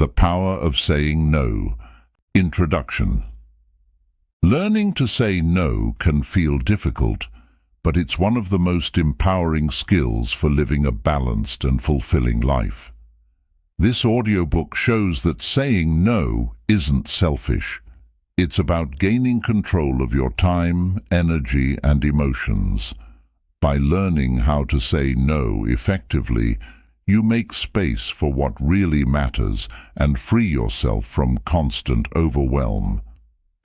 The Power of Saying No. Introduction. Learning to say no can feel difficult, but it's one of the most empowering skills for living a balanced and fulfilling life. This audiobook shows that saying no isn't selfish. It's about gaining control of your time, energy, and emotions. By learning how to say no effectively, you make space for what really matters and free yourself from constant overwhelm.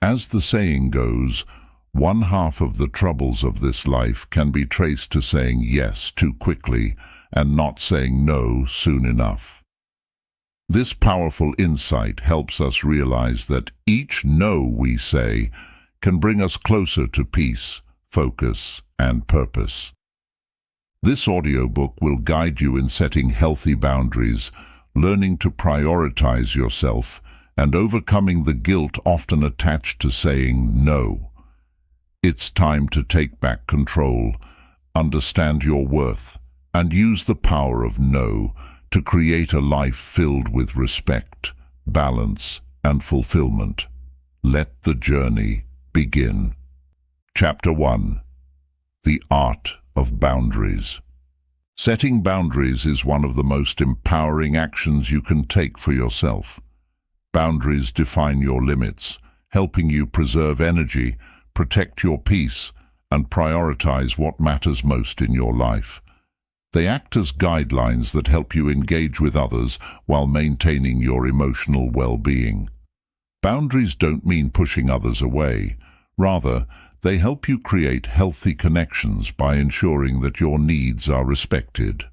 As the saying goes, one half of the troubles of this life can be traced to saying yes too quickly and not saying no soon enough. This powerful insight helps us realize that each no we say can bring us closer to peace, focus, and purpose. This audiobook will guide you in setting healthy boundaries, learning to prioritize yourself, and overcoming the guilt often attached to saying no. It's time to take back control, understand your worth, and use the power of no to create a life filled with respect, balance, and fulfillment. Let the journey begin. Chapter 1. The Art of Boundaries. Setting boundaries is one of the most empowering actions you can take for yourself. Boundaries define your limits, helping you preserve energy, protect your peace, and prioritize what matters most in your life. They act as guidelines that help you engage with others while maintaining your emotional well-being. Boundaries don't mean pushing others away. Rather, they help you create healthy connections by ensuring that your needs are respected.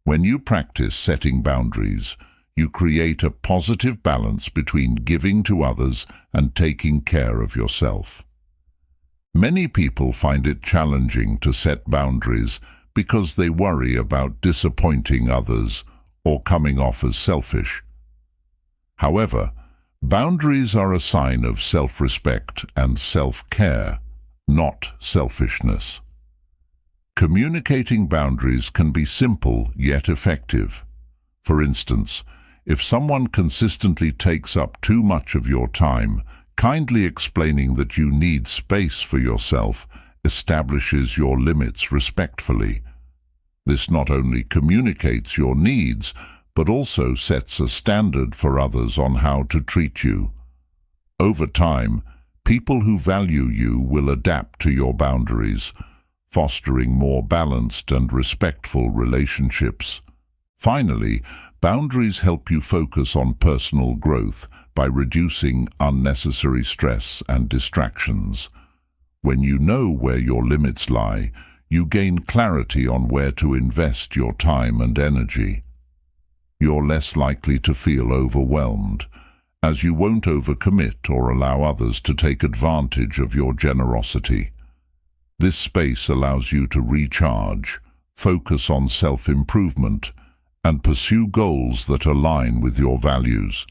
When you practice setting boundaries, you create a positive balance between giving to others and taking care of yourself. Many people find it challenging to set boundaries because they worry about disappointing others or coming off as selfish. However, boundaries are a sign of self-respect and self-care, not selfishness. Communicating boundaries can be simple yet effective. For instance, if someone consistently takes up too much of your time, kindly explaining that you need space for yourself establishes your limits respectfully. This not only communicates your needs, but also sets a standard for others on how to treat you. Over time, people who value you will adapt to your boundaries, fostering more balanced and respectful relationships. Finally, boundaries help you focus on personal growth by reducing unnecessary stress and distractions. When you know where your limits lie, you gain clarity on where to invest your time and energy. You're less likely to feel overwhelmed, as you won't overcommit or allow others to take advantage of your generosity. This space allows you to recharge, focus on self-improvement, and pursue goals that align with your values.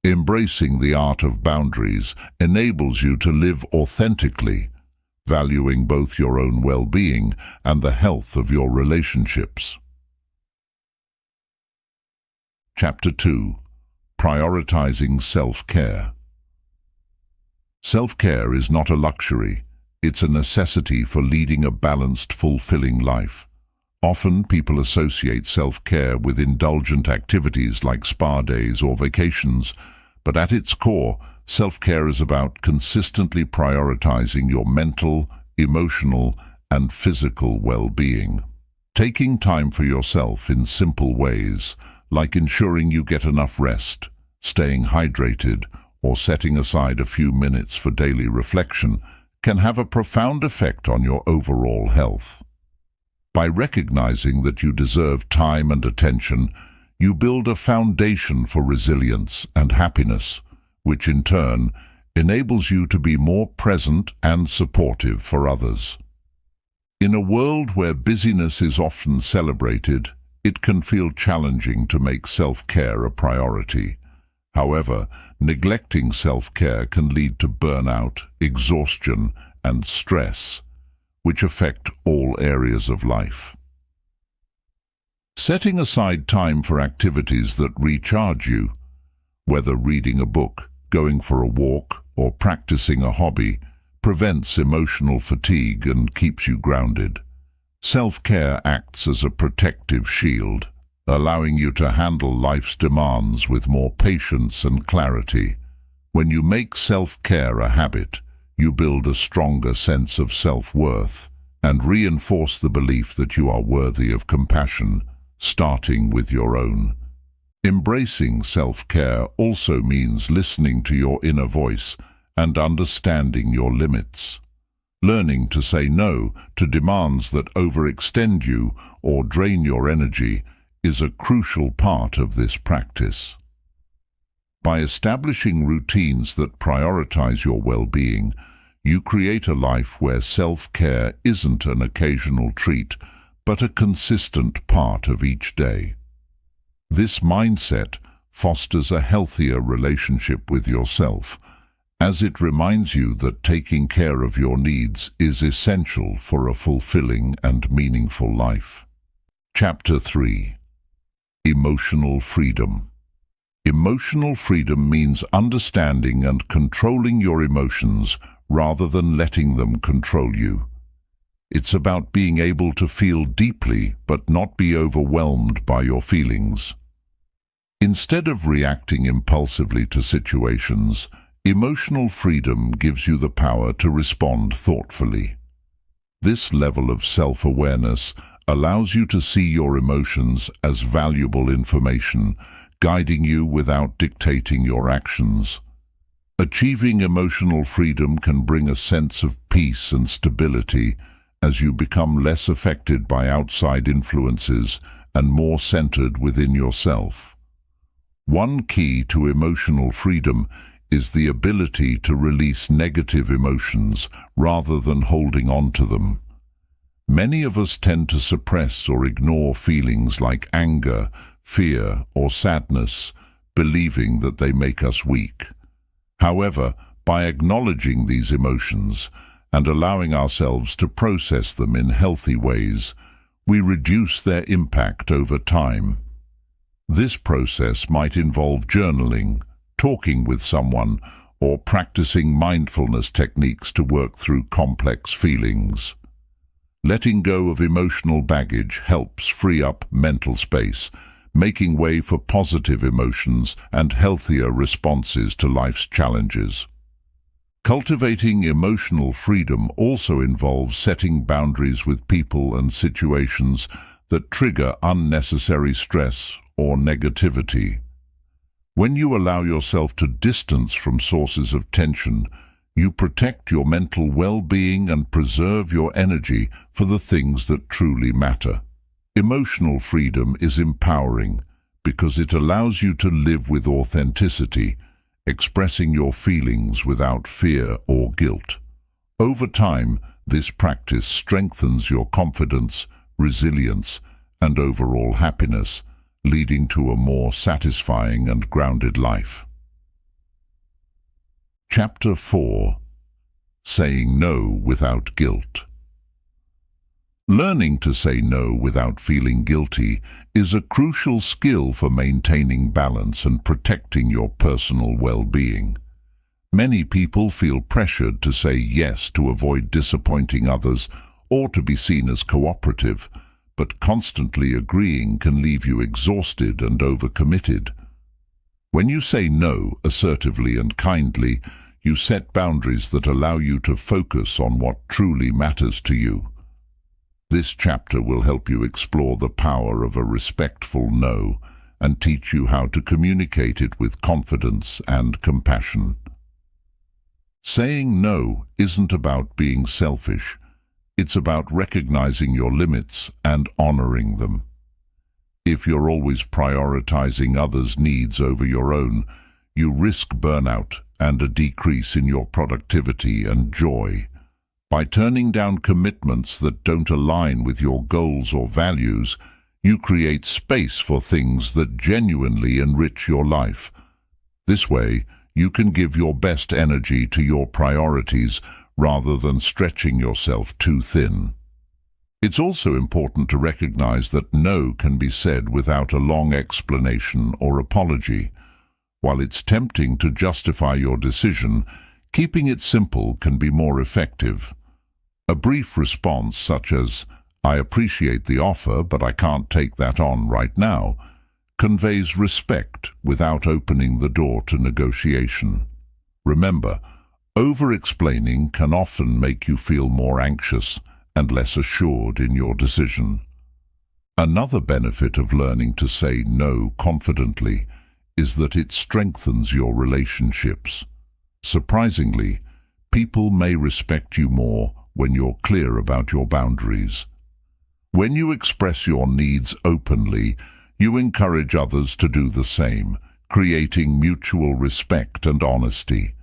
Embracing the art of boundaries enables you to live authentically, valuing both your own well-being and the health of your relationships. Chapter 2. Prioritizing self-care. Self-care is not a luxury, it's a necessity for leading a balanced, fulfilling life. Often people associate self-care with indulgent activities like spa days or vacations, but at its core, self-care is about consistently prioritizing your mental, emotional, and physical well-being. Taking time for yourself in simple ways, like ensuring you get enough rest, staying hydrated, or setting aside a few minutes for daily reflection, can have a profound effect on your overall health. By recognizing that you deserve time and attention, you build a foundation for resilience and happiness, which in turn enables you to be more present and supportive for others. In a world where busyness is often celebrated, it can feel challenging to make self-care a priority. However, neglecting self-care can lead to burnout, exhaustion, and stress, which affect all areas of life. Setting aside time for activities that recharge you, Whether reading a book, going for a walk, or practicing a hobby, prevents emotional fatigue and keeps you grounded. Self-care acts as a protective shield, allowing you to handle life's demands with more patience and clarity. When you make self-care a habit, you build a stronger sense of self-worth and reinforce the belief that you are worthy of compassion, starting with your own. Embracing self-care also means listening to your inner voice and understanding your limits. Learning to say no to demands that overextend you or drain your energy is a crucial part of this practice. By establishing routines that prioritize your well-being, you create a life where self-care isn't an occasional treat, but a consistent part of each day. This mindset fosters a healthier relationship with yourself, as it reminds you that taking care of your needs is essential for a fulfilling and meaningful life. Chapter 3. Emotional freedom. Emotional freedom means understanding and controlling your emotions rather than letting them control you. It's about being able to feel deeply but not be overwhelmed by your feelings. Instead of reacting impulsively to situations, emotional freedom gives you the power to respond thoughtfully. This level of self-awareness allows you to see your emotions as valuable information, guiding you without dictating your actions. Achieving emotional freedom can bring a sense of peace and stability as you become less affected by outside influences and more centered within yourself. One key to emotional freedom is the ability to release negative emotions rather than holding on to them. Many of us tend to suppress or ignore feelings like anger, fear, or sadness, believing that they make us weak. However, by acknowledging these emotions and allowing ourselves to process them in healthy ways, we reduce their impact over time. This process might involve journaling, talking with someone, or practicing mindfulness techniques to work through complex feelings. Letting go of emotional baggage helps free up mental space, making way for positive emotions and healthier responses to life's challenges. Cultivating emotional freedom also involves setting boundaries with people and situations that trigger unnecessary stress or negativity. When you allow yourself to distance from sources of tension, you protect your mental well-being and preserve your energy for the things that truly matter. Emotional freedom is empowering because it allows you to live with authenticity, expressing your feelings without fear or guilt. Over time, this practice strengthens your confidence, resilience, and overall happiness, leading to a more satisfying and grounded life. Chapter 4. Saying no without guilt. Learning to say no without feeling guilty is a crucial skill for maintaining balance and protecting your personal well-being. Many people feel pressured to say yes to avoid disappointing others or to be seen as cooperative, but constantly agreeing can leave you exhausted and overcommitted. When you say no assertively and kindly, you set boundaries that allow you to focus on what truly matters to you. This chapter will help you explore the power of a respectful no and teach you how to communicate it with confidence and compassion. Saying no isn't about being selfish. It's about recognizing your limits and honoring them. If you're always prioritizing others' needs over your own, you risk burnout and a decrease in your productivity and joy. By turning down commitments that don't align with your goals or values, you create space for things that genuinely enrich your life. This way, you can give your best energy to your priorities rather than stretching yourself too thin. It's also important to recognize that no can be said without a long explanation or apology. While it's tempting to justify your decision, keeping it simple can be more effective. A brief response such as, "I appreciate the offer, but I can't take that on right now," conveys respect without opening the door to negotiation. Remember, over-explaining can often make you feel more anxious and less assured in your decision. Another benefit of learning to say no confidently is that it strengthens your relationships. Surprisingly, people may respect you more when you're clear about your boundaries. When you express your needs openly, you encourage others to do the same, creating mutual respect and honesty.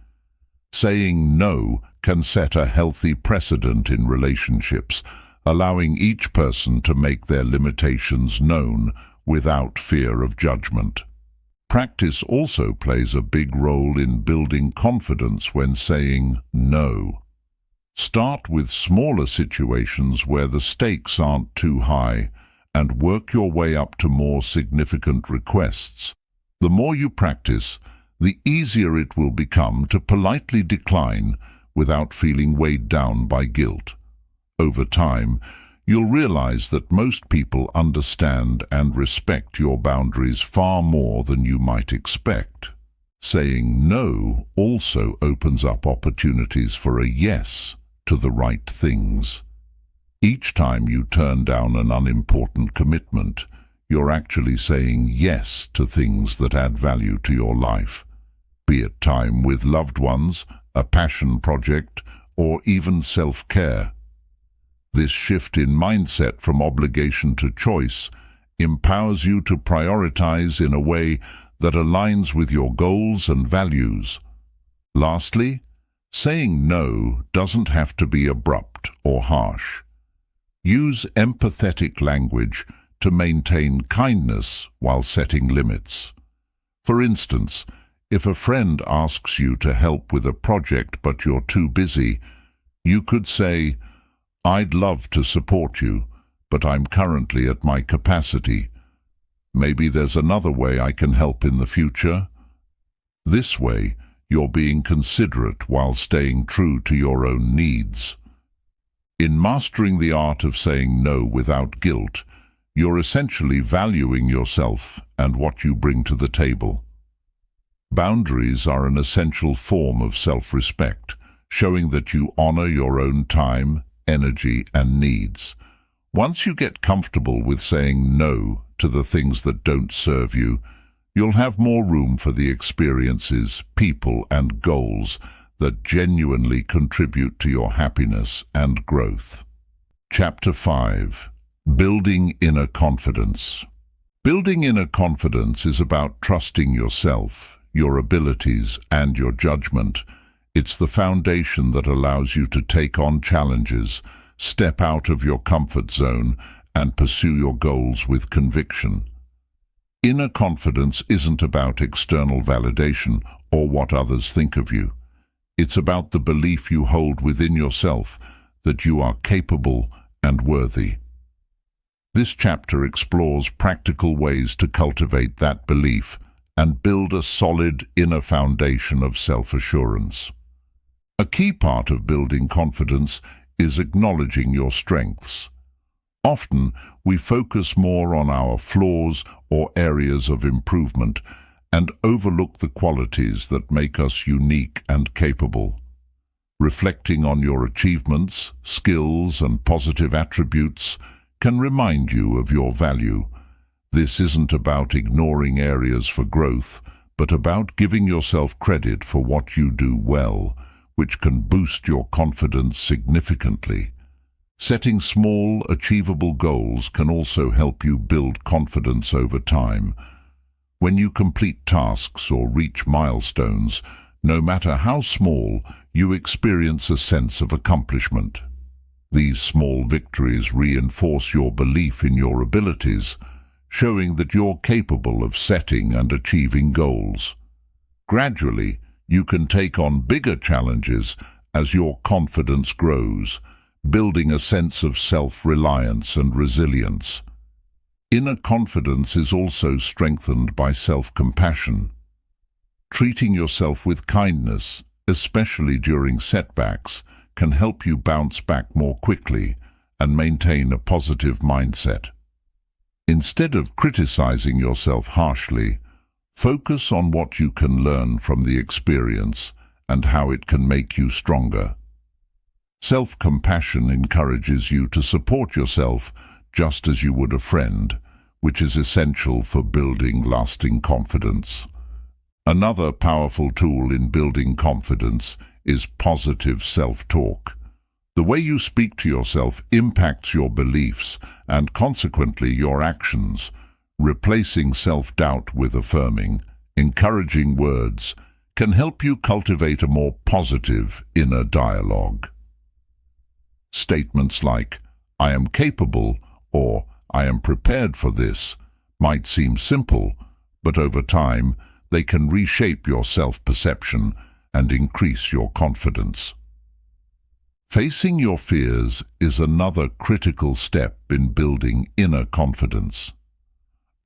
Saying no can set a healthy precedent in relationships, allowing each person to make their limitations known without fear of judgment. Practice also plays a big role in building confidence when saying no. Start with smaller situations where the stakes aren't too high, and work your way up to more significant requests. The more you practice, the easier it will become to politely decline without feeling weighed down by guilt. Over time, you'll realize that most people understand and respect your boundaries far more than you might expect. Saying no also opens up opportunities for a yes to the right things. Each time you turn down an unimportant commitment, you're actually saying yes to things that add value to your life, be it time with loved ones, a passion project, or even self-care. This shift in mindset from obligation to choice empowers you to prioritize in a way that aligns with your goals and values. Lastly, saying no doesn't have to be abrupt or harsh. Use empathetic language to maintain kindness while setting limits. For instance, if a friend asks you to help with a project but you're too busy, you could say, "I'd love to support you, but I'm currently at my capacity. Maybe there's another way I can help in the future." This way, you're being considerate while staying true to your own needs. In mastering the art of saying no without guilt, you're essentially valuing yourself and what you bring to the table. Boundaries are an essential form of self-respect, showing that you honor your own time, energy, and needs. Once you get comfortable with saying no to the things that don't serve you, you'll have more room for the experiences, people, and goals that genuinely contribute to your happiness and growth. Chapter 5. Building Inner Confidence. Building inner confidence is about trusting yourself, your abilities, and your judgment. It's the foundation that allows you to take on challenges, step out of your comfort zone, and pursue your goals with conviction. Inner confidence isn't about external validation or what others think of you. It's about the belief you hold within yourself that you are capable and worthy. This chapter explores practical ways to cultivate that belief and build a solid inner foundation of self-assurance. A key part of building confidence is acknowledging your strengths. Often, we focus more on our flaws or areas of improvement and overlook the qualities that make us unique and capable. Reflecting on your achievements, skills, and positive attributes can remind you of your value. This isn't about ignoring areas for growth, but about giving yourself credit for what you do well, which can boost your confidence significantly. Setting small, achievable goals can also help you build confidence over time. When you complete tasks or reach milestones, no matter how small, you experience a sense of accomplishment. These small victories reinforce your belief in your abilities, showing that you're capable of setting and achieving goals. Gradually, you can take on bigger challenges as your confidence grows, building a sense of self-reliance and resilience. Inner confidence is also strengthened by self-compassion. Treating yourself with kindness, especially during setbacks, can help you bounce back more quickly and maintain a positive mindset. Instead of criticizing yourself harshly, focus on what you can learn from the experience and how it can make you stronger. Self-compassion encourages you to support yourself just as you would a friend, which is essential for building lasting confidence. Another powerful tool in building confidence is positive self-talk. The way you speak to yourself impacts your beliefs and consequently your actions. Replacing self-doubt with affirming, encouraging words can help you cultivate a more positive inner dialogue. Statements like, "I am capable," or "I am prepared for this," might seem simple, but over time they can reshape your self-perception and increase your confidence. Facing your fears is another critical step in building inner confidence.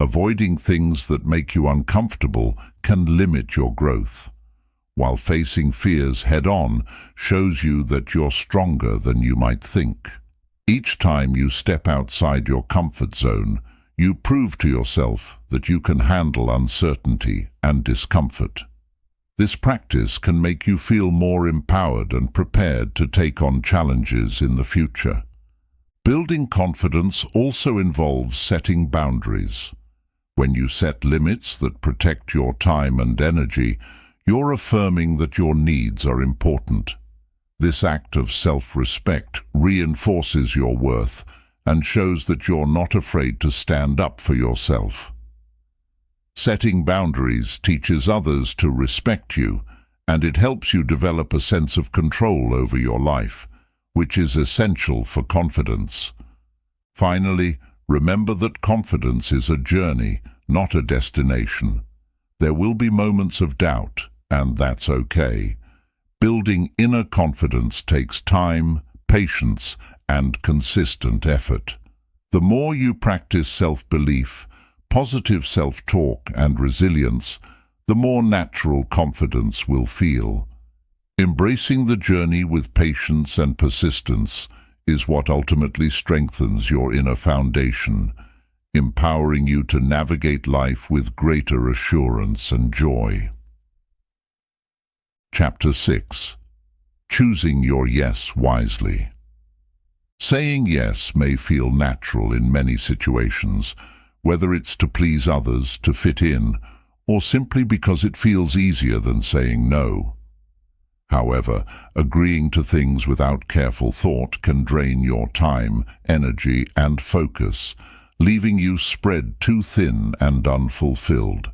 Avoiding things that make you uncomfortable can limit your growth, while facing fears head-on shows you that you're stronger than you might think. Each time you step outside your comfort zone, you prove to yourself that you can handle uncertainty and discomfort. This practice can make you feel more empowered and prepared to take on challenges in the future. Building confidence also involves setting boundaries. When you set limits that protect your time and energy, you're affirming that your needs are important. This act of self-respect reinforces your worth and shows that you're not afraid to stand up for yourself. Setting boundaries teaches others to respect you, and it helps you develop a sense of control over your life, which is essential for confidence. Finally, remember that confidence is a journey, not a destination. There will be moments of doubt, and that's okay. Building inner confidence takes time, patience, and consistent effort. The more you practice self-belief, positive self-talk, and resilience, the more natural confidence will feel. Embracing the journey with patience and persistence is what ultimately strengthens your inner foundation, empowering you to navigate life with greater assurance and joy. Chapter 6. Choosing your yes wisely. Saying yes may feel natural in many situations, whether it's to please others, to fit in, or simply because it feels easier than saying no. However, agreeing to things without careful thought can drain your time, energy, and focus, leaving you spread too thin and unfulfilled.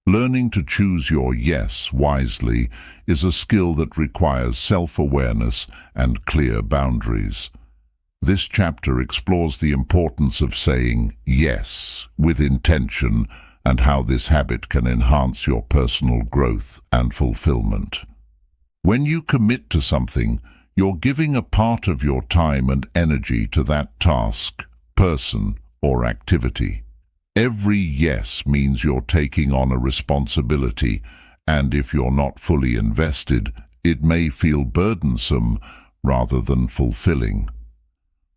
Learning to choose your yes wisely is a skill that requires self-awareness and clear boundaries. This chapter explores the importance of saying yes with intention and how this habit can enhance your personal growth and fulfillment. When you commit to something, you're giving a part of your time and energy to that task, person, or activity. Every yes means you're taking on a responsibility, and if you're not fully invested, it may feel burdensome rather than fulfilling.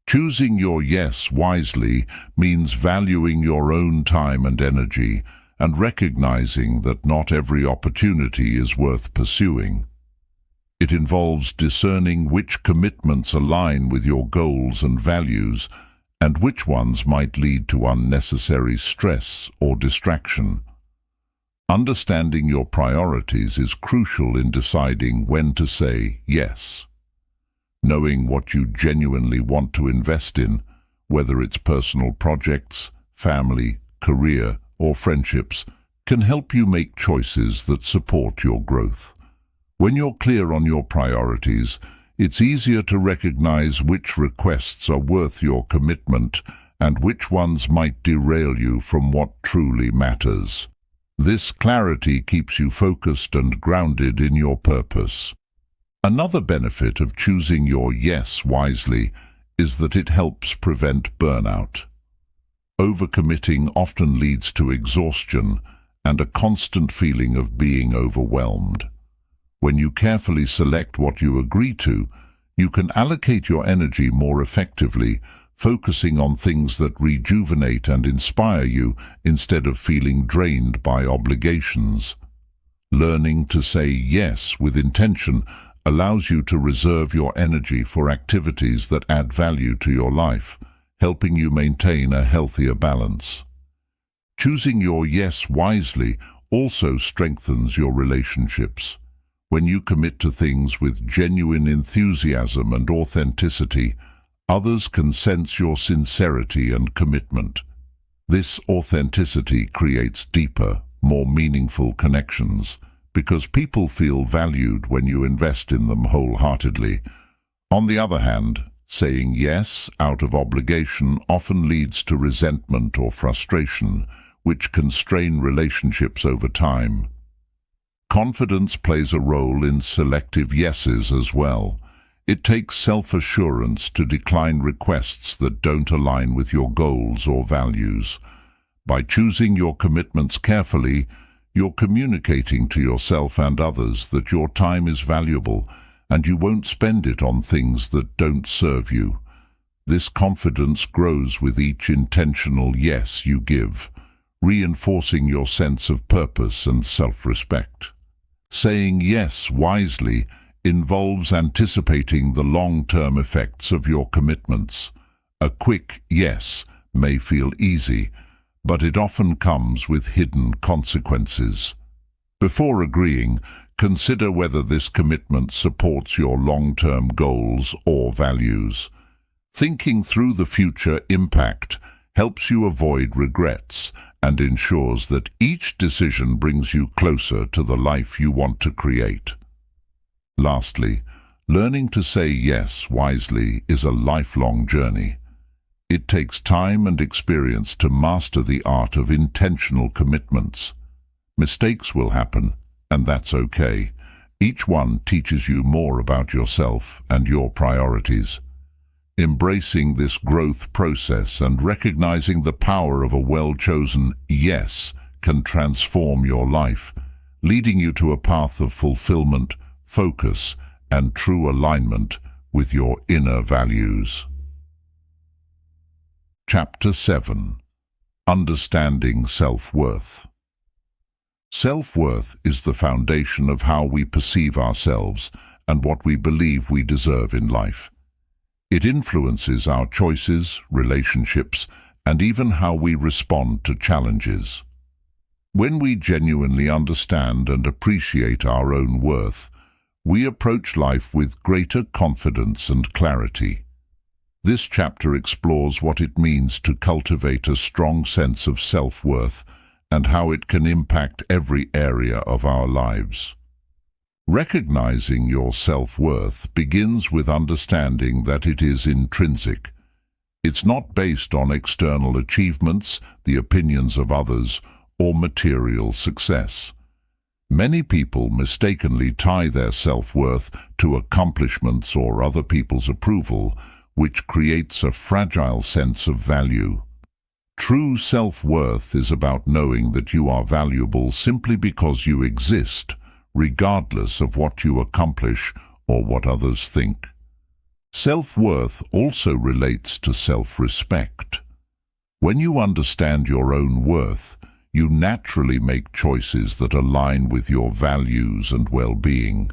Choosing your yes wisely means valuing your own time and energy and recognizing that not every opportunity is worth pursuing. It involves discerning which commitments align with your goals and values and which ones might lead to unnecessary stress or distraction. Understanding your priorities is crucial in deciding when to say yes. Knowing what you genuinely want to invest in, whether it's personal projects, family, career, or friendships, can help you make choices that support your growth. When you're clear on your priorities, it's easier to recognize which requests are worth your commitment and which ones might derail you from what truly matters. This clarity keeps you focused and grounded in your purpose. Another benefit of choosing your yes wisely is that it helps prevent burnout. Overcommitting often leads to exhaustion, and a constant feeling of being overwhelmed. When you carefully select what you agree to, you can allocate your energy more effectively, focusing on things that rejuvenate and inspire you instead of feeling drained by obligations. Learning to say yes with intention allows you to reserve your energy for activities that add value to your life, helping you maintain a healthier balance. Choosing your yes wisely also strengthens your relationships. When you commit to things with genuine enthusiasm and authenticity, others can sense your sincerity and commitment. This authenticity creates deeper, more meaningful connections, because people feel valued when you invest in them wholeheartedly. On the other hand, saying yes out of obligation often leads to resentment or frustration, which can strain relationships over time. Confidence plays a role in selective yeses as well. It takes self-assurance to decline requests that don't align with your goals or values. By choosing your commitments carefully, you're communicating to yourself and others that your time is valuable and you won't spend it on things that don't serve you. This confidence grows with each intentional yes you give, reinforcing your sense of purpose and self-respect. Saying yes wisely involves anticipating the long-term effects of your commitments. A quick yes may feel easy, but it often comes with hidden consequences. Before agreeing, consider whether this commitment supports your long-term goals or values. Thinking through the future impact helps you avoid regrets and ensures that each decision brings you closer to the life you want to create. Lastly, learning to say yes wisely is a lifelong journey. It takes time and experience to master the art of intentional commitments. Mistakes will happen, and that's okay. Each one teaches you more about yourself and your priorities. Embracing this growth process and recognizing the power of a well-chosen yes can transform your life, leading you to a path of fulfillment, focus, and true alignment with your inner values. Chapter 7. Understanding Self-Worth. Self-worth is the foundation of how we perceive ourselves and what we believe we deserve in life. It influences our choices, relationships, and even how we respond to challenges. When we genuinely understand and appreciate our own worth, we approach life with greater confidence and clarity. This chapter explores what it means to cultivate a strong sense of self-worth and how it can impact every area of our lives. Recognizing your self-worth begins with understanding that it is intrinsic. It's not based on external achievements, the opinions of others, or material success. Many people mistakenly tie their self-worth to accomplishments or other people's approval, which creates a fragile sense of value. True self-worth is about knowing that you are valuable simply because you exist, regardless of what you accomplish or what others think. Self-worth also relates to self-respect. When you understand your own worth, you naturally make choices that align with your values and well-being.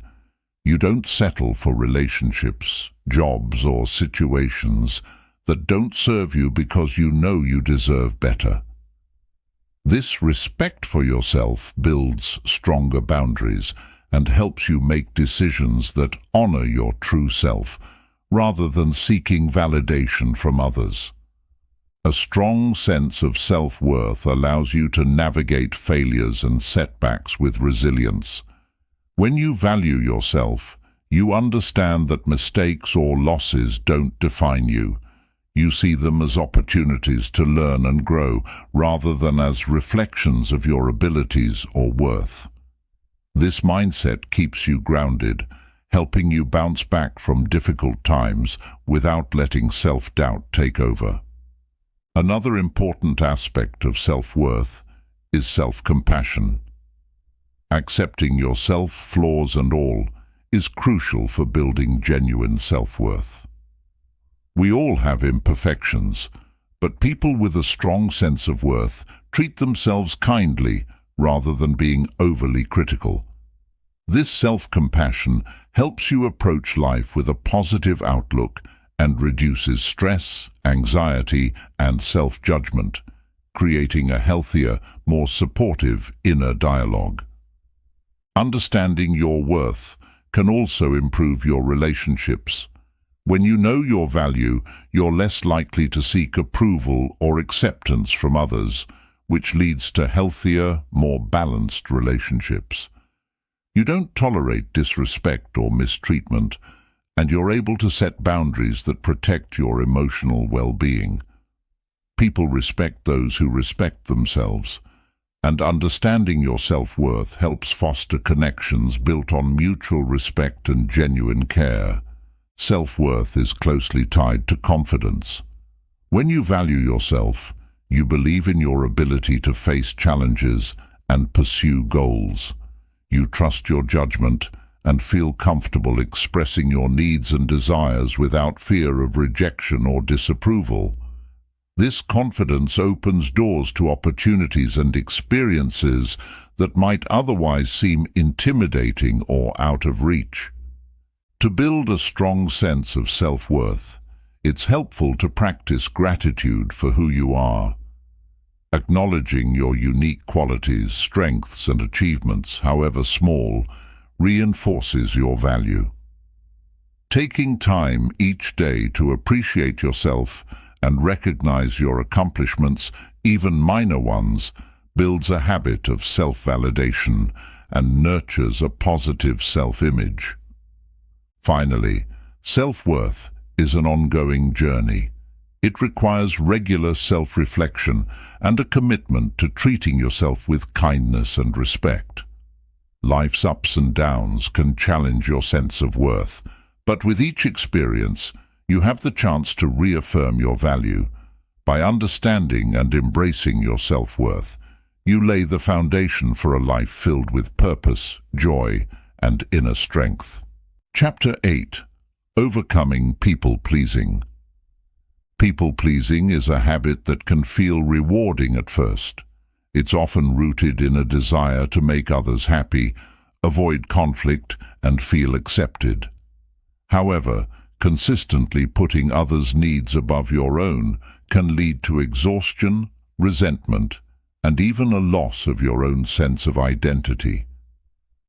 You don't settle for relationships, jobs, or situations that don't serve you because you know you deserve better. This respect for yourself builds stronger boundaries and helps you make decisions that honor your true self, rather than seeking validation from others. A strong sense of self-worth allows you to navigate failures and setbacks with resilience. When you value yourself, you understand that mistakes or losses don't define you. You see them as opportunities to learn and grow, rather than as reflections of your abilities or worth. This mindset keeps you grounded, helping you bounce back from difficult times without letting self-doubt take over. Another important aspect of self-worth is self-compassion. Accepting yourself, flaws and all, is crucial for building genuine self-worth. We all have imperfections, but people with a strong sense of worth treat themselves kindly rather than being overly critical. This self-compassion helps you approach life with a positive outlook and reduces stress, anxiety, and self-judgment, creating a healthier, more supportive inner dialogue. Understanding your worth can also improve your relationships. When you know your value, you're less likely to seek approval or acceptance from others, which leads to healthier, more balanced relationships. You don't tolerate disrespect or mistreatment, and you're able to set boundaries that protect your emotional well-being. People respect those who respect themselves, and understanding your self-worth helps foster connections built on mutual respect and genuine care. Self-worth is closely tied to confidence. When you value yourself, you believe in your ability to face challenges and pursue goals. You trust your judgment and feel comfortable expressing your needs and desires without fear of rejection or disapproval. This confidence opens doors to opportunities and experiences that might otherwise seem intimidating or out of reach. To build a strong sense of self-worth, it's helpful to practice gratitude for who you are. Acknowledging your unique qualities, strengths, and achievements, however small, reinforces your value. Taking time each day to appreciate yourself and recognize your accomplishments, even minor ones, builds a habit of self-validation and nurtures a positive self-image. Finally, self-worth is an ongoing journey. It requires regular self-reflection and a commitment to treating yourself with kindness and respect. Life's ups and downs can challenge your sense of worth, but with each experience, you have the chance to reaffirm your value. By understanding and embracing your self-worth, you lay the foundation for a life filled with purpose, joy, and inner strength. Chapter 8. Overcoming people-pleasing. People-pleasing is a habit that can feel rewarding at first. It's often rooted in a desire to make others happy, avoid conflict, and feel accepted. However, consistently putting others' needs above your own can lead to exhaustion, resentment, and even a loss of your own sense of identity.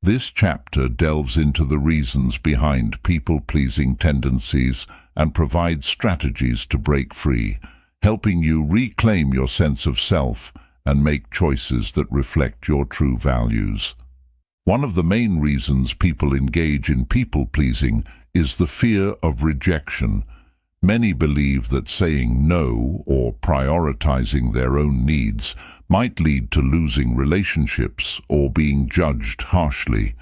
This chapter delves into the reasons behind people-pleasing tendencies and provides strategies to break free, helping you reclaim your sense of self and make choices that reflect your true values. One of the main reasons people engage in people-pleasing is the fear of rejection. Many believe that saying no or prioritizing their own needs might lead to losing relationships or being judged harshly.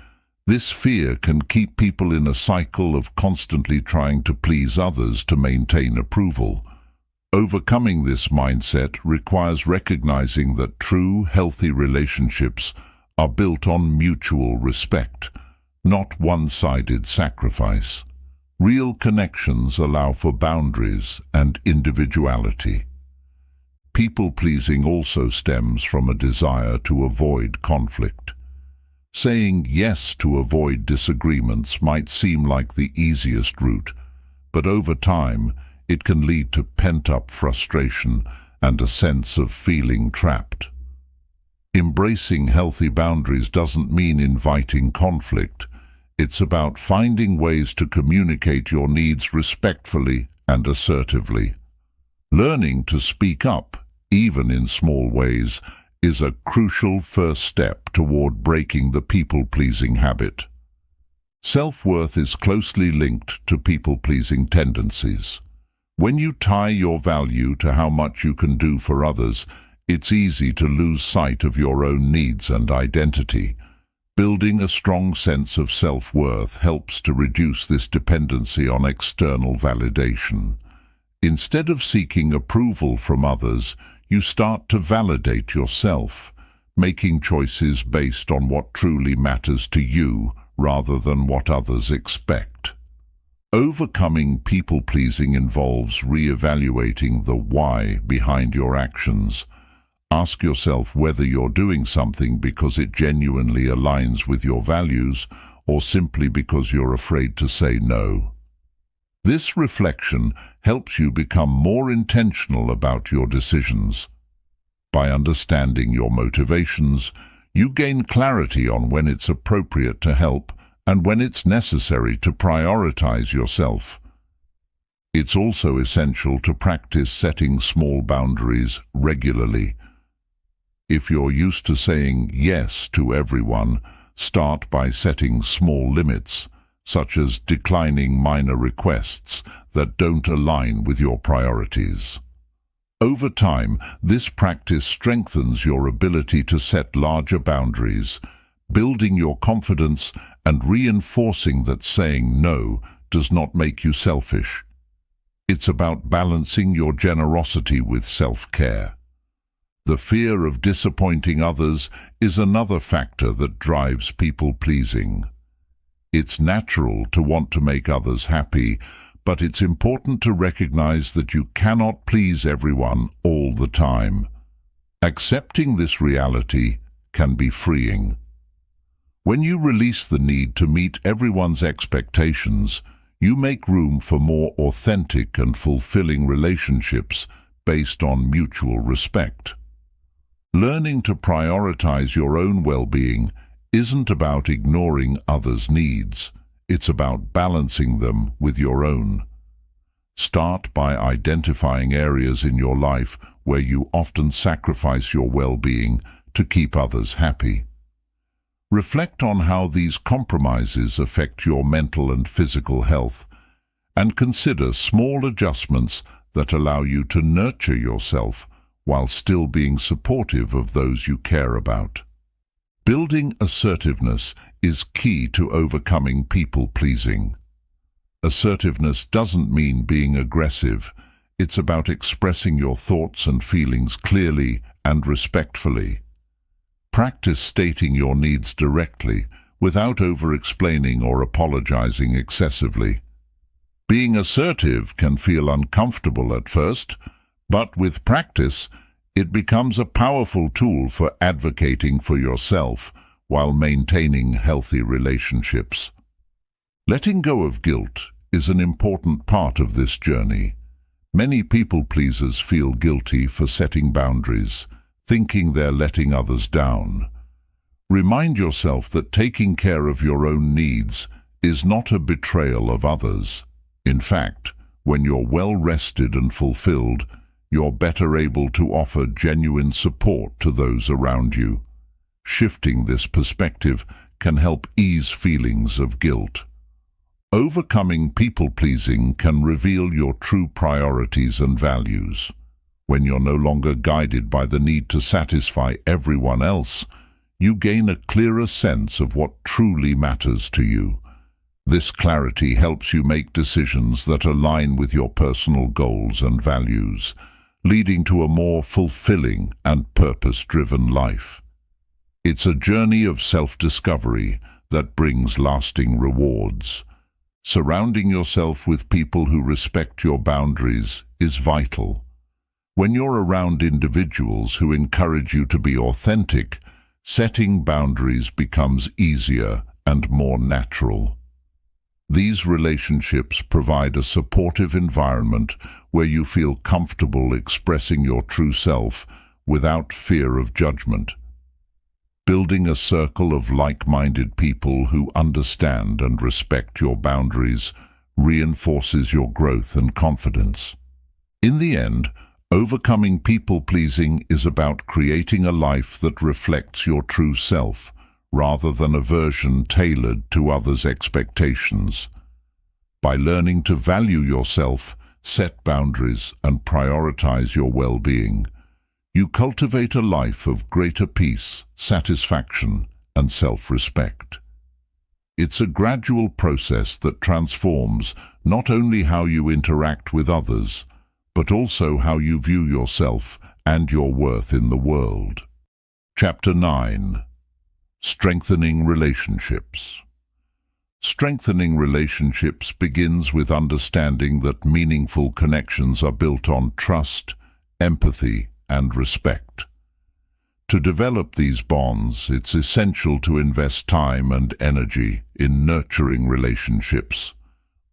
This fear can keep people in a cycle of constantly trying to please others to maintain approval. Overcoming this mindset requires recognizing that true, healthy relationships are built on mutual respect, not one-sided sacrifice. Real connections allow for boundaries and individuality. People-pleasing also stems from a desire to avoid conflict. Saying yes to avoid disagreements might seem like the easiest route, but over time it can lead to pent-up frustration and a sense of feeling trapped. Embracing healthy boundaries doesn't mean inviting conflict. It's about finding ways to communicate your needs respectfully and assertively. Learning to speak up, even in small ways, is a crucial first step toward breaking the people-pleasing habit. Self-worth is closely linked to people-pleasing tendencies. When you tie your value to how much you can do for others, it's easy to lose sight of your own needs and identity. Building a strong sense of self-worth helps to reduce this dependency on external validation. Instead of seeking approval from others, you start to validate yourself. making choices based on what truly matters to you rather than what others expect. Overcoming people-pleasing involves re-evaluating the why behind your actions. Ask yourself whether you're doing something because it genuinely aligns with your values or simply because you're afraid to say no. This reflection helps you become more intentional about your decisions. By understanding your motivations, you gain clarity on when it's appropriate to help and when it's necessary to prioritize yourself. It's also essential to practice setting small boundaries regularly. If you're used to saying yes to everyone, start by setting small limits, such as declining minor requests that don't align with your priorities. Over time, this practice strengthens your ability to set larger boundaries, building your confidence and reinforcing that saying no does not make you selfish. It's about balancing your generosity with self-care. The fear of disappointing others is another factor that drives people-pleasing. It's natural to want to make others happy, but it's important to recognize that you cannot please everyone all the time. Accepting this reality can be freeing. When you release the need to meet everyone's expectations, you make room for more authentic and fulfilling relationships based on mutual respect. Learning to prioritize your own well-being isn't about ignoring others' needs. It's about balancing them with your own. Start by identifying areas in your life where you often sacrifice your well-being to keep others happy. Reflect on how these compromises affect your mental and physical health, and consider small adjustments that allow you to nurture yourself while still being supportive of those you care about. Building assertiveness is key to overcoming people-pleasing. Assertiveness doesn't mean being aggressive. It's about expressing your thoughts and feelings clearly and respectfully. Practice stating your needs directly without over-explaining or apologizing excessively. Being assertive can feel uncomfortable at first, but with practice, it becomes a powerful tool for advocating for yourself while maintaining healthy relationships. Letting go of guilt is an important part of this journey. Many people-pleasers feel guilty for setting boundaries, thinking they're letting others down. Remind yourself that taking care of your own needs is not a betrayal of others. In fact, when you're well-rested and fulfilled, you're better able to offer genuine support to those around you. Shifting this perspective can help ease feelings of guilt. Overcoming people-pleasing can reveal your true priorities and values. When you're no longer guided by the need to satisfy everyone else, you gain a clearer sense of what truly matters to you. This clarity helps you make decisions that align with your personal goals and values, leading to a more fulfilling and purpose-driven life. It's a journey of self-discovery that brings lasting rewards. Surrounding yourself with people who respect your boundaries is vital. When you're around individuals who encourage you to be authentic, setting boundaries becomes easier and more natural. These relationships provide a supportive environment where you feel comfortable expressing your true self without fear of judgment. Building a circle of like-minded people who understand and respect your boundaries reinforces your growth and confidence. In the end, overcoming people-pleasing is about creating a life that reflects your true self, rather than a version tailored to others' expectations. By learning to value yourself, set boundaries, and prioritize your well-being, you cultivate a life of greater peace, satisfaction, and self-respect. It's a gradual process that transforms not only how you interact with others, but also how you view yourself and your worth in the world. Chapter 9. Strengthening Relationships. Strengthening relationships begins with understanding that meaningful connections are built on trust, empathy, and respect. To develop these bonds, it's essential to invest time and energy in nurturing relationships,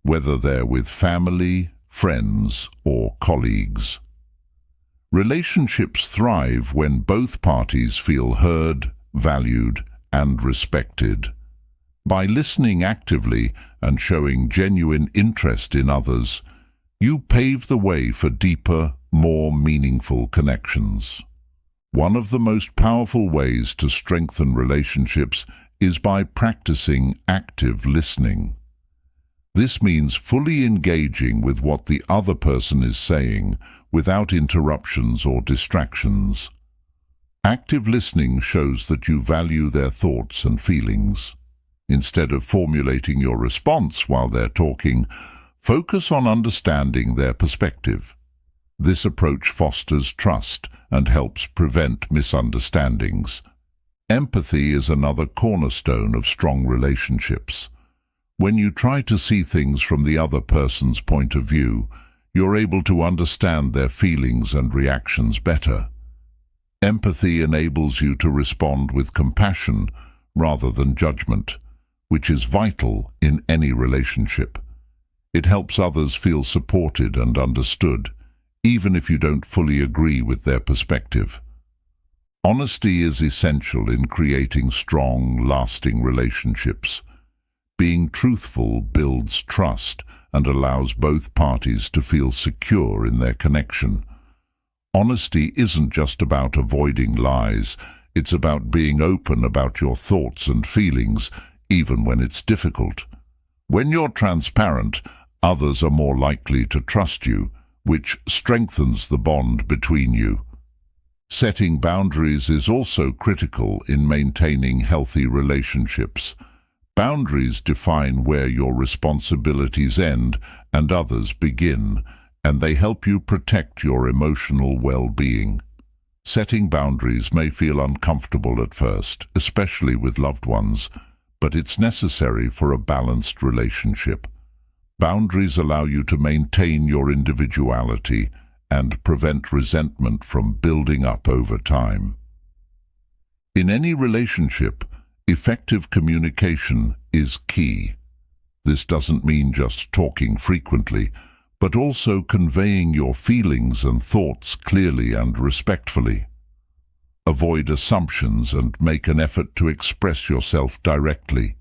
whether they're with family, friends, or colleagues. Relationships thrive when both parties feel heard, valued, and respected. By listening actively and showing genuine interest in others, you pave the way for deeper, more meaningful connections. One of the most powerful ways to strengthen relationships is by practicing active listening. This means fully engaging with what the other person is saying without interruptions or distractions. Active listening shows that you value their thoughts and feelings. Instead of formulating your response while they're talking, focus on understanding their perspective. This approach fosters trust and helps prevent misunderstandings. Empathy is another cornerstone of strong relationships. When you try to see things from the other person's point of view, you're able to understand their feelings and reactions better. Empathy enables you to respond with compassion rather than judgment, which is vital in any relationship. It helps others feel supported and understood, even if you don't fully agree with their perspective. Honesty is essential in creating strong, lasting relationships. Being truthful builds trust and allows both parties to feel secure in their connection. Honesty isn't just about avoiding lies, it's about being open about your thoughts and feelings, even when it's difficult. When you're transparent, others are more likely to trust you, which strengthens the bond between you. Setting boundaries is also critical in maintaining healthy relationships. Boundaries define where your responsibilities end and others begin, and they help you protect your emotional well-being. Setting boundaries may feel uncomfortable at first, especially with loved ones, but it's necessary for a balanced relationship. Boundaries allow you to maintain your individuality and prevent resentment from building up over time. In any relationship, effective communication is key. This doesn't mean just talking frequently, but also conveying your feelings and thoughts clearly and respectfully. Avoid assumptions and make an effort to express yourself directly.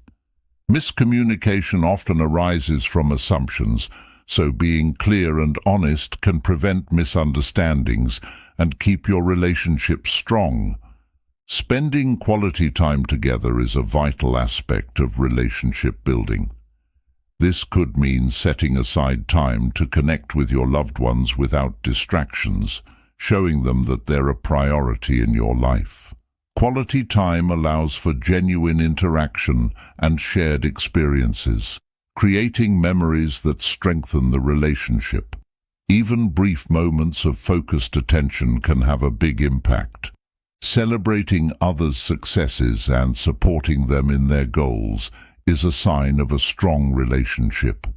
Miscommunication often arises from assumptions, so being clear and honest can prevent misunderstandings and keep your relationship strong. Spending quality time together is a vital aspect of relationship building. This could mean setting aside time to connect with your loved ones without distractions, showing them that they're a priority in your life. Quality time allows for genuine interaction and shared experiences, creating memories that strengthen the relationship. Even brief moments of focused attention can have a big impact. Celebrating others' successes and supporting them in their goals is a sign of a strong relationship.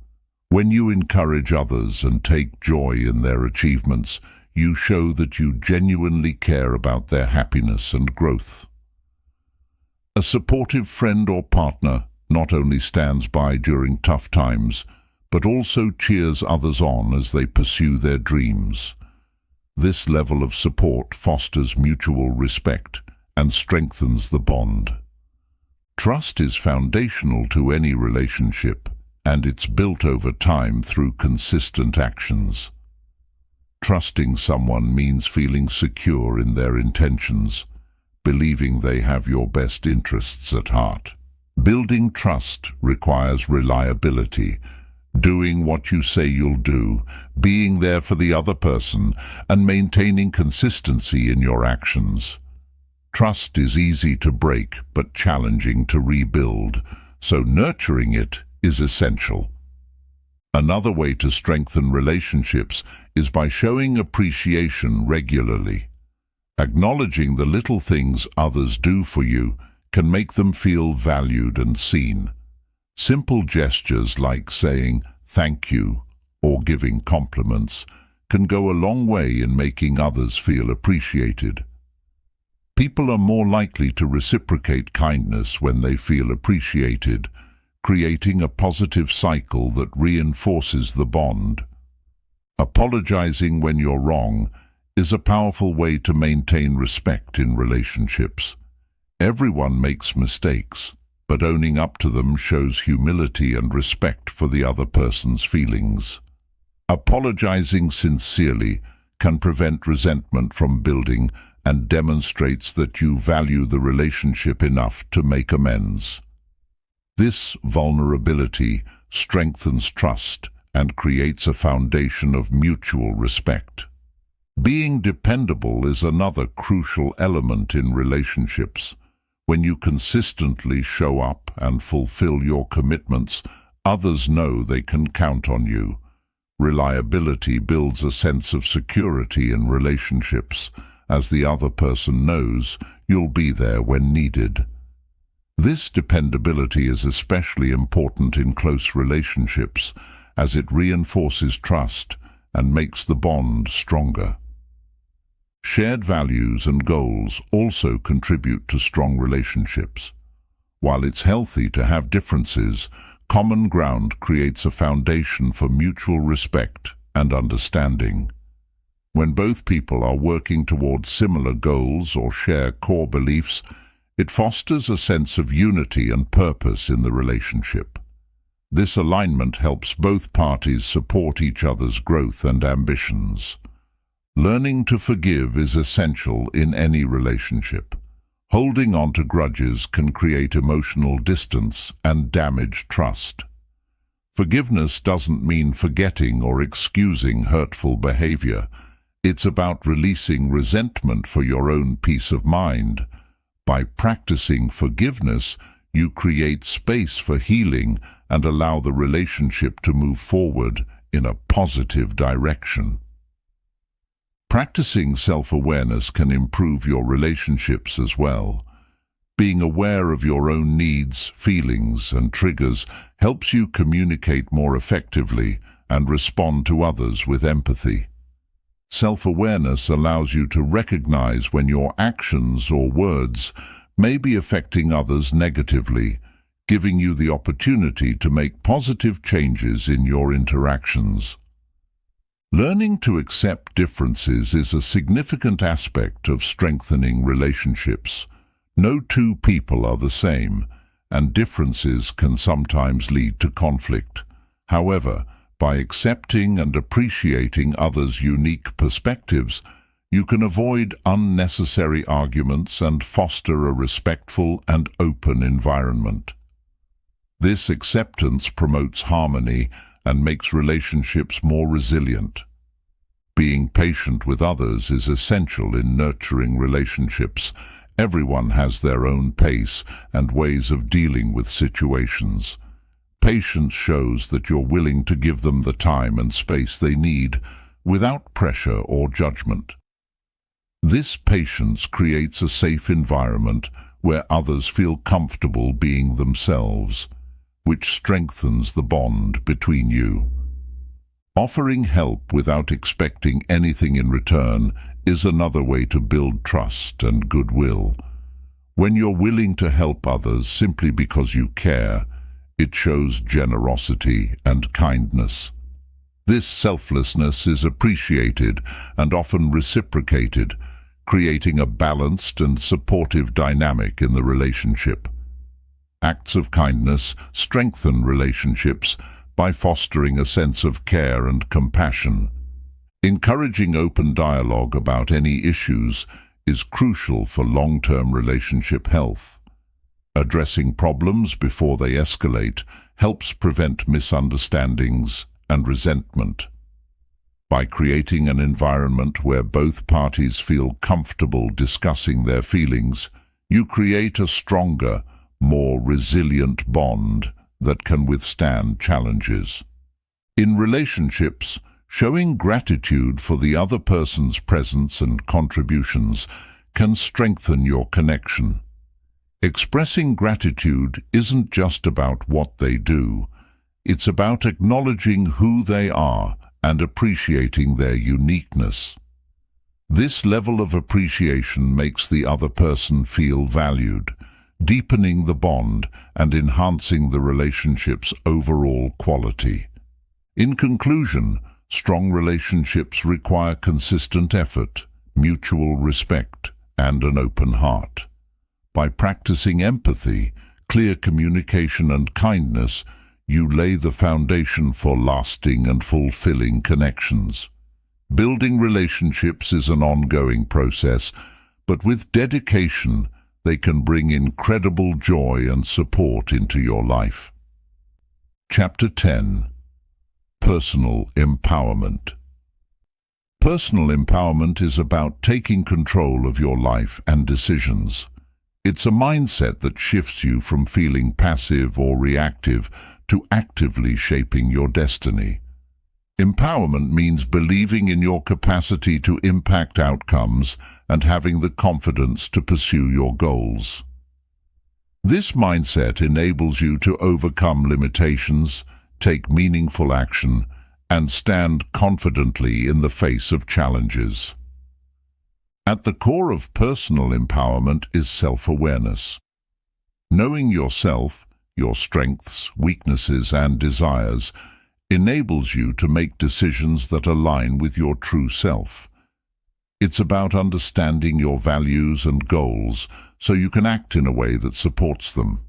When you encourage others and take joy in their achievements, you show that you genuinely care about their happiness and growth. A supportive friend or partner not only stands by during tough times, but also cheers others on as they pursue their dreams. This level of support fosters mutual respect and strengthens the bond. Trust is foundational to any relationship, and it's built over time through consistent actions. Trusting someone means feeling secure in their intentions, believing they have your best interests at heart. Building trust requires reliability, doing what you say you'll do, being there for the other person, and maintaining consistency in your actions. Trust is easy to break but challenging to rebuild, so nurturing it is essential. Another way to strengthen relationships is by showing appreciation regularly. Acknowledging the little things others do for you can make them feel valued and seen. Simple gestures like saying thank you or giving compliments can go a long way in making others feel appreciated. People are more likely to reciprocate kindness when they feel appreciated, creating a positive cycle that reinforces the bond. Apologizing when you're wrong is a powerful way to maintain respect in relationships. Everyone makes mistakes, but owning up to them shows humility and respect for the other person's feelings. Apologizing sincerely can prevent resentment from building and demonstrates that you value the relationship enough to make amends. This vulnerability strengthens trust and creates a foundation of mutual respect. Being dependable is another crucial element in relationships. When you consistently show up and fulfill your commitments, others know they can count on you. Reliability builds a sense of security in relationships, as the other person knows you'll be there when needed. This dependability is especially important in close relationships, as it reinforces trust and makes the bond stronger. Shared values and goals also contribute to strong relationships. While it's healthy to have differences, common ground creates a foundation for mutual respect and understanding. When both people are working towards similar goals or share core beliefs, it fosters a sense of unity and purpose in the relationship. This alignment helps both parties support each other's growth and ambitions. Learning to forgive is essential in any relationship. Holding on to grudges can create emotional distance and damage trust. Forgiveness doesn't mean forgetting or excusing hurtful behavior. It's about releasing resentment for your own peace of mind. By practicing forgiveness, you create space for healing and allow the relationship to move forward in a positive direction. Practicing self-awareness can improve your relationships as well. Being aware of your own needs, feelings, and triggers helps you communicate more effectively and respond to others with empathy. Self-awareness allows you to recognize when your actions or words may be affecting others negatively, giving you the opportunity to make positive changes in your interactions. Learning to accept differences is a significant aspect of strengthening relationships. No two people are the same, and differences can sometimes lead to conflict. However, by accepting and appreciating others' unique perspectives, you can avoid unnecessary arguments and foster a respectful and open environment. This acceptance promotes harmony and makes relationships more resilient. Being patient with others is essential in nurturing relationships. Everyone has their own pace and ways of dealing with situations. Patience shows that you're willing to give them the time and space they need, without pressure or judgment. This patience creates a safe environment where others feel comfortable being themselves, which strengthens the bond between you. Offering help without expecting anything in return is another way to build trust and goodwill. When you're willing to help others simply because you care, it shows generosity and kindness. This selflessness is appreciated and often reciprocated, creating a balanced and supportive dynamic in the relationship. Acts of kindness strengthen relationships by fostering a sense of care and compassion. Encouraging open dialogue about any issues is crucial for long-term relationship health. Addressing problems before they escalate helps prevent misunderstandings and resentment. By creating an environment where both parties feel comfortable discussing their feelings, you create a stronger, more resilient bond that can withstand challenges. In relationships, Showing gratitude for the other person's presence and contributions can strengthen your connection. Expressing gratitude isn't just about what they do. It's about acknowledging who they are and appreciating their uniqueness. This level of appreciation makes the other person feel valued, deepening the bond and enhancing the relationship's overall quality. In conclusion, strong relationships require consistent effort, mutual respect, and an open heart. By practicing empathy, clear communication, and kindness, you lay the foundation for lasting and fulfilling connections. Building relationships is an ongoing process, but with dedication, they can bring incredible joy and support into your life. Chapter 10. Personal Empowerment. Personal empowerment is about taking control of your life and decisions. It's a mindset that shifts you from feeling passive or reactive to actively shaping your destiny. Empowerment means believing in your capacity to impact outcomes and having the confidence to pursue your goals. This mindset enables you to overcome limitations, take meaningful action, and stand confidently in the face of challenges. At the core of personal empowerment is self-awareness. Knowing yourself, your strengths, weaknesses, and desires enables you to make decisions that align with your true self. It's about understanding your values and goals so you can act in a way that supports them.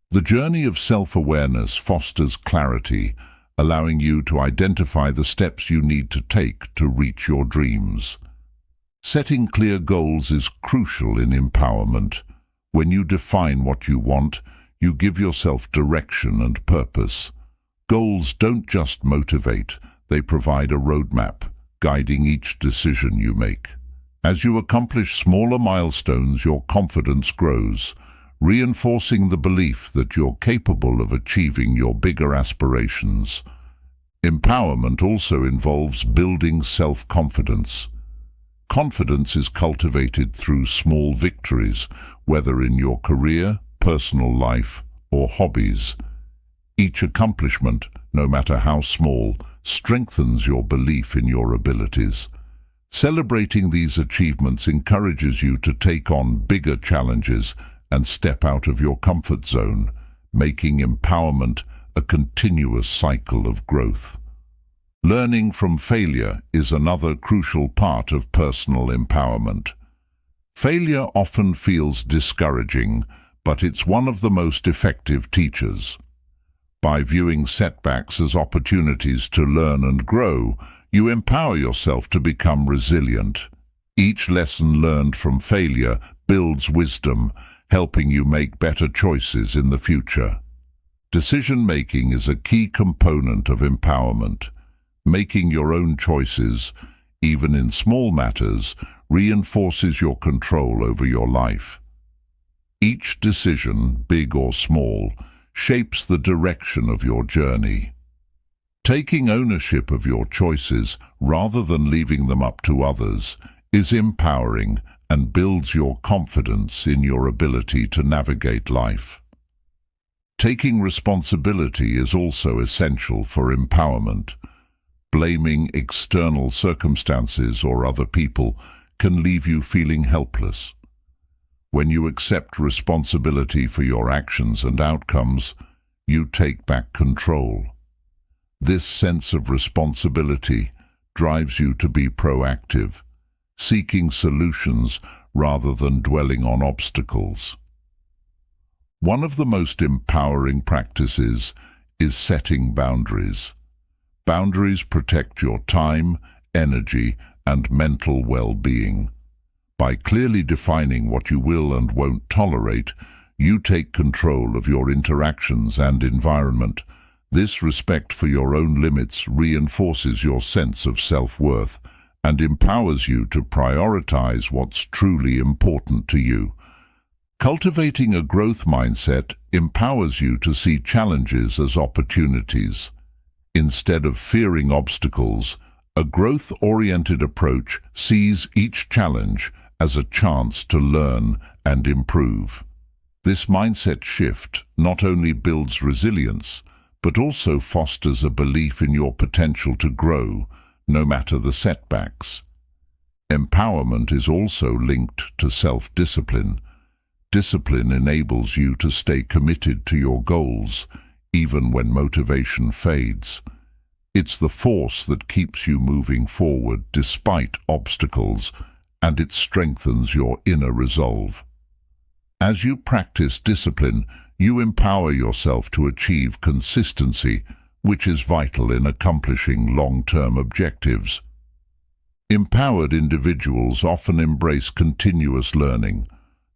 The journey of self-awareness fosters clarity, allowing you to identify the steps you need to take to reach your dreams. Setting clear goals is crucial in empowerment. When you define what you want, you give yourself direction and purpose. Goals don't just motivate, they provide a roadmap, guiding each decision you make. As you accomplish smaller milestones, your confidence grows, reinforcing the belief that you're capable of achieving your bigger aspirations. Empowerment also involves building self-confidence. Confidence is cultivated through small victories, whether in your career, personal life, or hobbies. Each accomplishment, no matter how small, strengthens your belief in your abilities. Celebrating these achievements encourages you to take on bigger challenges and step out of your comfort zone, making empowerment a continuous cycle of growth. Learning from failure is another crucial part of personal empowerment. Failure often feels discouraging, but it's one of the most effective teachers. By viewing setbacks as opportunities to learn and grow, you empower yourself to become resilient. Each lesson learned from failure builds wisdom, helping you make better choices in the future. Decision-making is a key component of empowerment. Making your own choices, even in small matters, reinforces your control over your life. Each decision, big or small, shapes the direction of your journey. Taking ownership of your choices rather than leaving them up to others is empowering and builds your confidence in your ability to navigate life. Taking responsibility is also essential for empowerment. Blaming external circumstances or other people can leave you feeling helpless. When you accept responsibility for your actions and outcomes, you take back control. This sense of responsibility drives you to be proactive, seeking solutions rather than dwelling on obstacles. One of the most empowering practices is setting boundaries. Boundaries protect your time, energy, and mental well-being. By clearly defining what you will and won't tolerate, you take control of your interactions and environment. This respect for your own limits reinforces your sense of self-worth and empowers you to prioritize what's truly important to you. Cultivating a growth mindset empowers you to see challenges as opportunities. Instead of fearing obstacles, A growth-oriented approach sees each challenge as a chance to learn and improve. This mindset shift not only builds resilience, but also fosters a belief in your potential to grow, no matter the setbacks. Empowerment is also linked to self-discipline. Discipline enables you to stay committed to your goals, even when motivation fades. It's the force that keeps you moving forward despite obstacles, and it strengthens your inner resolve. As you practice discipline, you empower yourself to achieve consistency, which is vital in accomplishing long-term objectives. Empowered individuals often embrace continuous learning.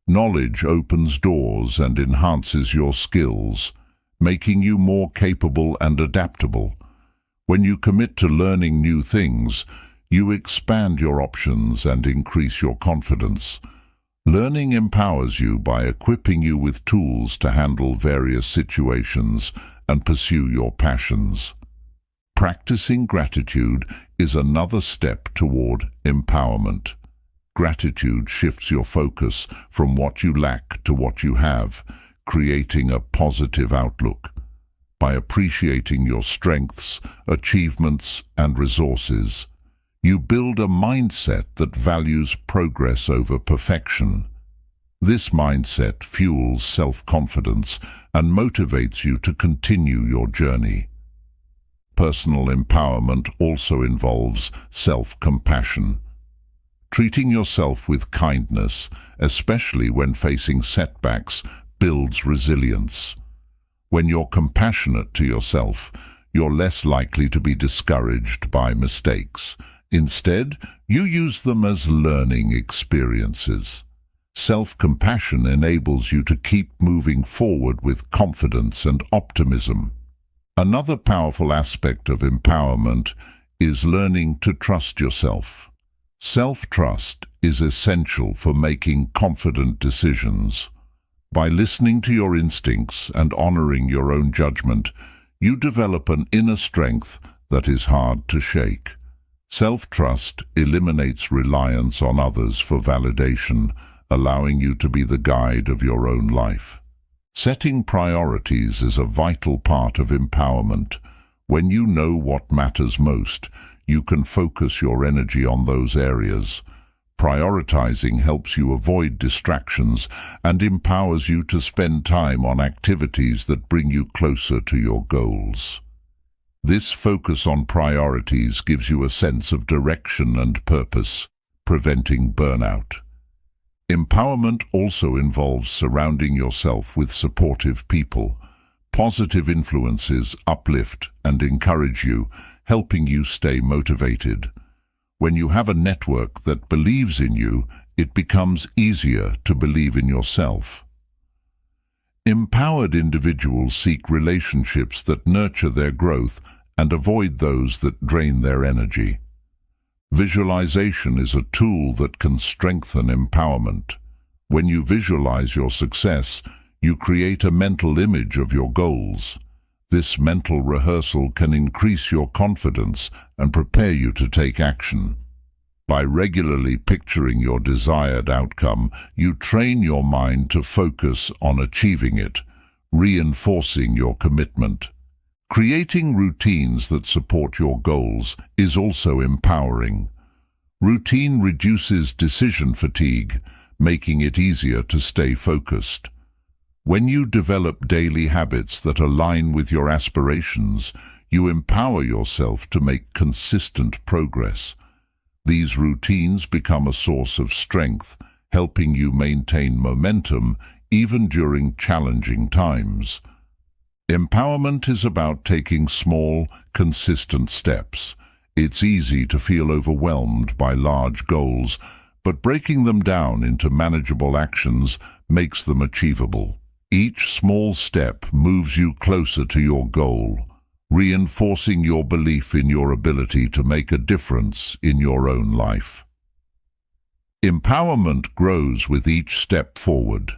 Knowledge opens doors and enhances your skills, making you more capable and adaptable. When you commit to learning new things, you expand your options and increase your confidence. Learning empowers you by equipping you with tools to handle various situations and pursue your passions. Practicing gratitude is another step toward empowerment. Gratitude shifts your focus from what you lack to what you have, creating a positive outlook. By appreciating your strengths, achievements, and resources, you build a mindset that values progress over perfection. This mindset fuels self-confidence and motivates you to continue your journey. Personal empowerment also involves self-compassion. Treating yourself with kindness, especially when facing setbacks, builds resilience. When you're compassionate to yourself, you're less likely to be discouraged by mistakes. Instead, you use them as learning experiences. Self-compassion enables you to keep moving forward with confidence and optimism. Another powerful aspect of empowerment is learning to trust yourself. Self-trust is essential for making confident decisions. By listening to your instincts and honoring your own judgment, you develop an inner strength that is hard to shake. Self-trust eliminates reliance on others for validation, allowing you to be the guide of your own life. Setting priorities is a vital part of empowerment. When you know what matters most, you can focus your energy on those areas. Prioritizing helps you avoid distractions and empowers you to spend time on activities that bring you closer to your goals. This focus on priorities gives you a sense of direction and purpose, preventing burnout. Empowerment also involves surrounding yourself with supportive people. Positive influences uplift and encourage you, helping you stay motivated. When you have a network that believes in you, it becomes easier to believe in yourself. Empowered individuals seek relationships that nurture their growth and avoid those that drain their energy. Visualization is a tool that can strengthen empowerment. When you visualize your success, you create a mental image of your goals. This mental rehearsal can increase your confidence and prepare you to take action. By regularly picturing your desired outcome, you train your mind to focus on achieving it, reinforcing your commitment. Creating routines that support your goals is also empowering. Routine reduces decision fatigue, making it easier to stay focused. When you develop daily habits that align with your aspirations, you empower yourself to make consistent progress. These routines become a source of strength, helping you maintain momentum even during challenging times. Empowerment is about taking small, consistent steps. It's easy to feel overwhelmed by large goals, but breaking them down into manageable actions makes them achievable. Each small step moves you closer to your goal, reinforcing your belief in your ability to make a difference in your own life. Empowerment grows with each step forward.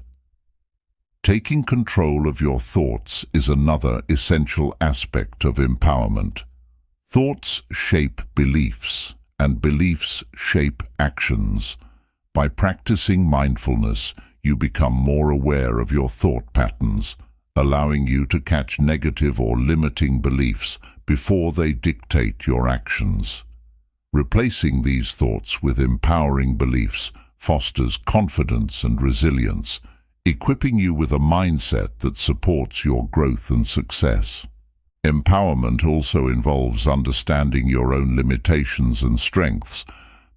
Taking control of your thoughts is another essential aspect of empowerment. Thoughts shape beliefs, and beliefs shape actions. By practicing mindfulness, you become more aware of your thought patterns, allowing you to catch negative or limiting beliefs before they dictate your actions. Replacing these thoughts with empowering beliefs fosters confidence and resilience, equipping you with a mindset that supports your growth and success. Empowerment also involves understanding your own limitations and strengths.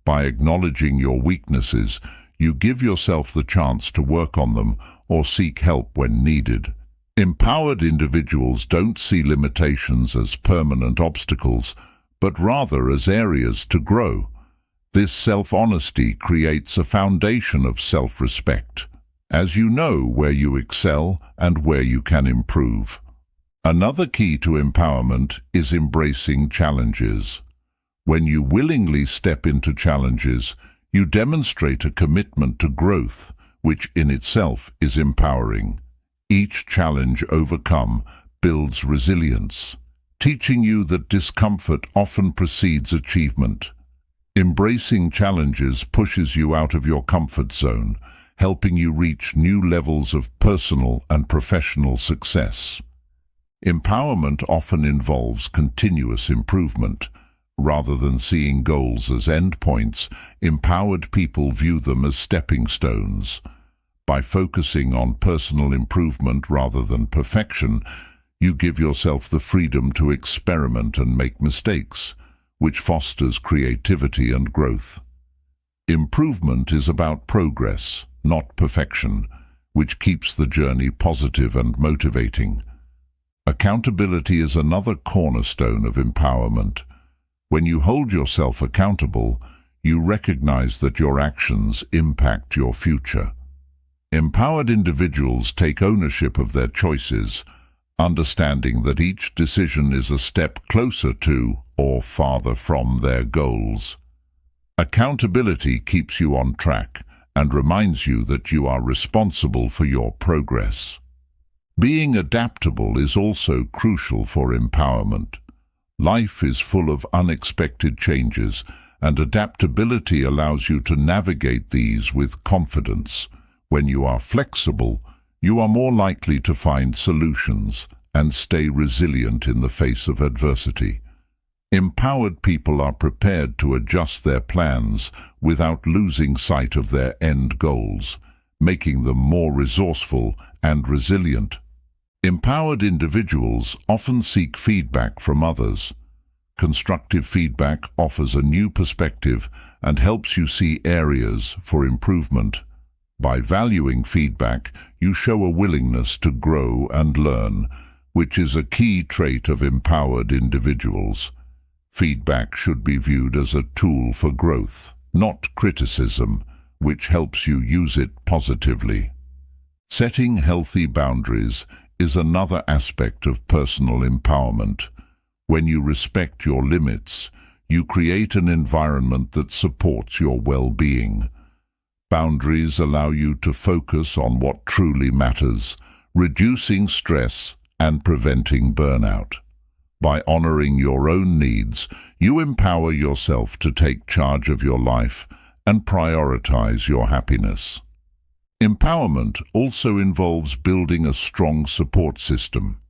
By acknowledging your weaknesses, you give yourself the chance to work on them or seek help when needed. Empowered individuals don't see limitations as permanent obstacles, but rather as areas to grow. This self-honesty creates a foundation of self-respect, as you know where you excel and where you can improve. Another key to empowerment is embracing challenges. When you willingly step into challenges, you demonstrate a commitment to growth, which in itself is empowering. Each challenge overcome builds resilience, teaching you that discomfort often precedes achievement. Embracing challenges pushes you out of your comfort zone, helping you reach new levels of personal and professional success. Empowerment often involves continuous improvement. Rather than seeing goals as endpoints, empowered people view them as stepping stones. By focusing on personal improvement rather than perfection, you give yourself the freedom to experiment and make mistakes, which fosters creativity and growth. Improvement is about progress, not perfection, which keeps the journey positive and motivating. Accountability is another cornerstone of empowerment. When you hold yourself accountable, you recognize that your actions impact your future. Empowered individuals take ownership of their choices, understanding that each decision is a step closer to or farther from their goals. Accountability keeps you on track and reminds you that you are responsible for your progress. Being adaptable is also crucial for empowerment. Life is full of unexpected changes, and adaptability allows you to navigate these with confidence. When you are flexible, you are more likely to find solutions and stay resilient in the face of adversity. Empowered people are prepared to adjust their plans without losing sight of their end goals, making them more resourceful and resilient. Empowered individuals often seek feedback from others. Constructive feedback offers a new perspective and helps you see areas for improvement. By valuing feedback, you show a willingness to grow and learn, which is a key trait of empowered individuals. Feedback should be viewed as a tool for growth, not criticism, which helps you use it positively. Setting healthy boundaries is another aspect of personal empowerment. When you respect your limits, you create an environment that supports your well-being. Boundaries allow you to focus on what truly matters, reducing stress and preventing burnout. By honoring your own needs, you empower yourself to take charge of your life and prioritize your happiness. Empowerment also involves building a strong support system.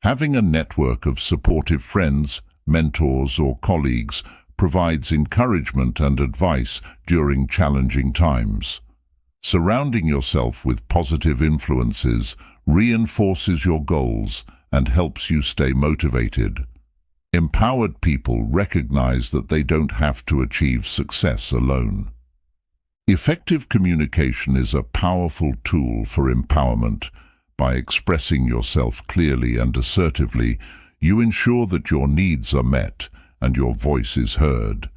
Having a network of supportive friends, mentors, or colleagues provides encouragement and advice during challenging times. Surrounding yourself with positive influences reinforces your goals and helps you stay motivated. Empowered people recognize that they don't have to achieve success alone. Effective communication is a powerful tool for empowerment. By expressing yourself clearly and assertively, you ensure that your needs are met and your voice is heard.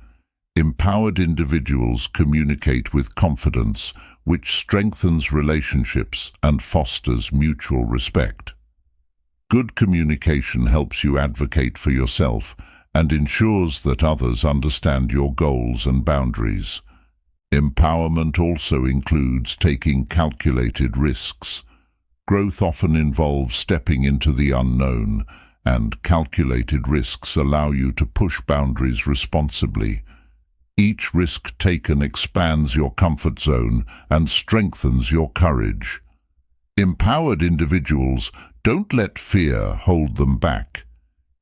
Empowered individuals communicate with confidence, which strengthens relationships and fosters mutual respect. Good communication helps you advocate for yourself and ensures that others understand your goals and boundaries. Empowerment also includes taking calculated risks. Growth often involves stepping into the unknown, and calculated risks allow you to push boundaries responsibly. Each risk taken expands your comfort zone and strengthens your courage. Empowered individuals don't let fear hold them back.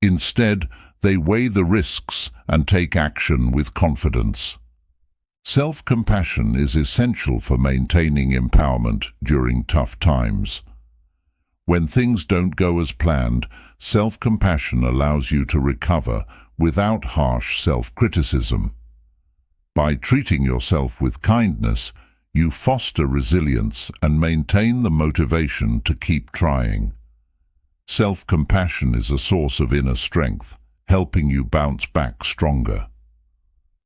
Instead, they weigh the risks and take action with confidence. Self-compassion is essential for maintaining empowerment during tough times. When things don't go as planned, self-compassion allows you to recover without harsh self-criticism. By treating yourself with kindness, you foster resilience and maintain the motivation to keep trying. Self-compassion is a source of inner strength, helping you bounce back stronger.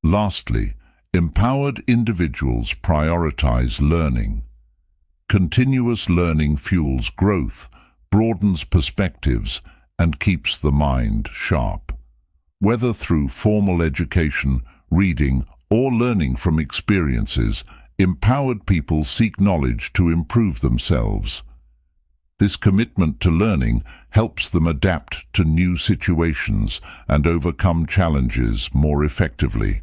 Lastly, empowered individuals prioritize learning. Continuous learning fuels growth, broadens perspectives, and keeps the mind sharp. Whether through formal education, reading, or learning from experiences, empowered people seek knowledge to improve themselves. This commitment to learning helps them adapt to new situations and overcome challenges more effectively.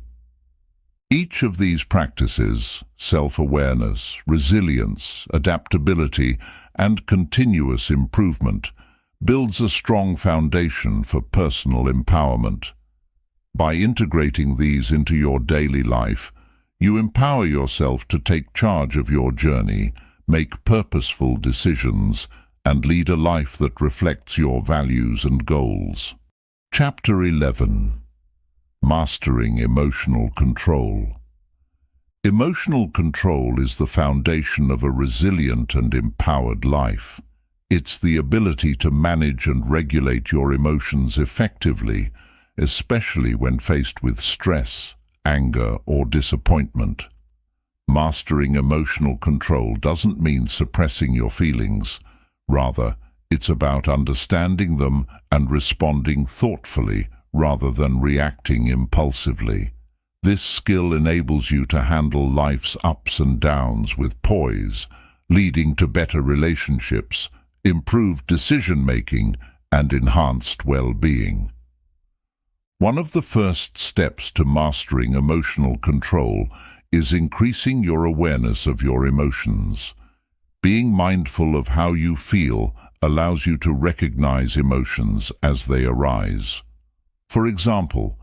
Each of these practices, self-awareness, resilience, adaptability, and continuous improvement, builds a strong foundation for personal empowerment. By integrating these into your daily life, you empower yourself to take charge of your journey, make purposeful decisions, and lead a life that reflects your values and goals. Chapter 11. Mastering emotional control. Emotional control is the foundation of a resilient and empowered life. It's the ability to manage and regulate your emotions effectively, especially when faced with stress, anger, or disappointment. Mastering emotional control doesn't mean suppressing your feelings. Rather, it's about understanding them and responding thoughtfully rather than reacting impulsively. This skill enables you to handle life's ups and downs with poise, leading to better relationships, improved decision-making, and enhanced well-being. One of the first steps to mastering emotional control is increasing your awareness of your emotions. Being mindful of how you feel allows you to recognize emotions as they arise. For example,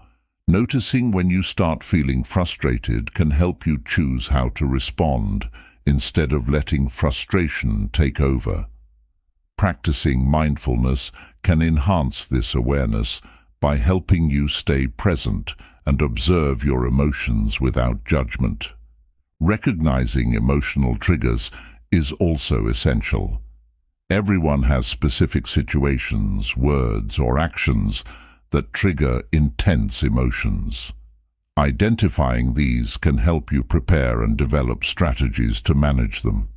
noticing when you start feeling frustrated can help you choose how to respond, instead of letting frustration take over. Practicing mindfulness can enhance this awareness by helping you stay present and observe your emotions without judgment. Recognizing emotional triggers is also essential. Everyone has specific situations, words, or actions that trigger intense emotions. Identifying these can help you prepare and develop strategies to manage them.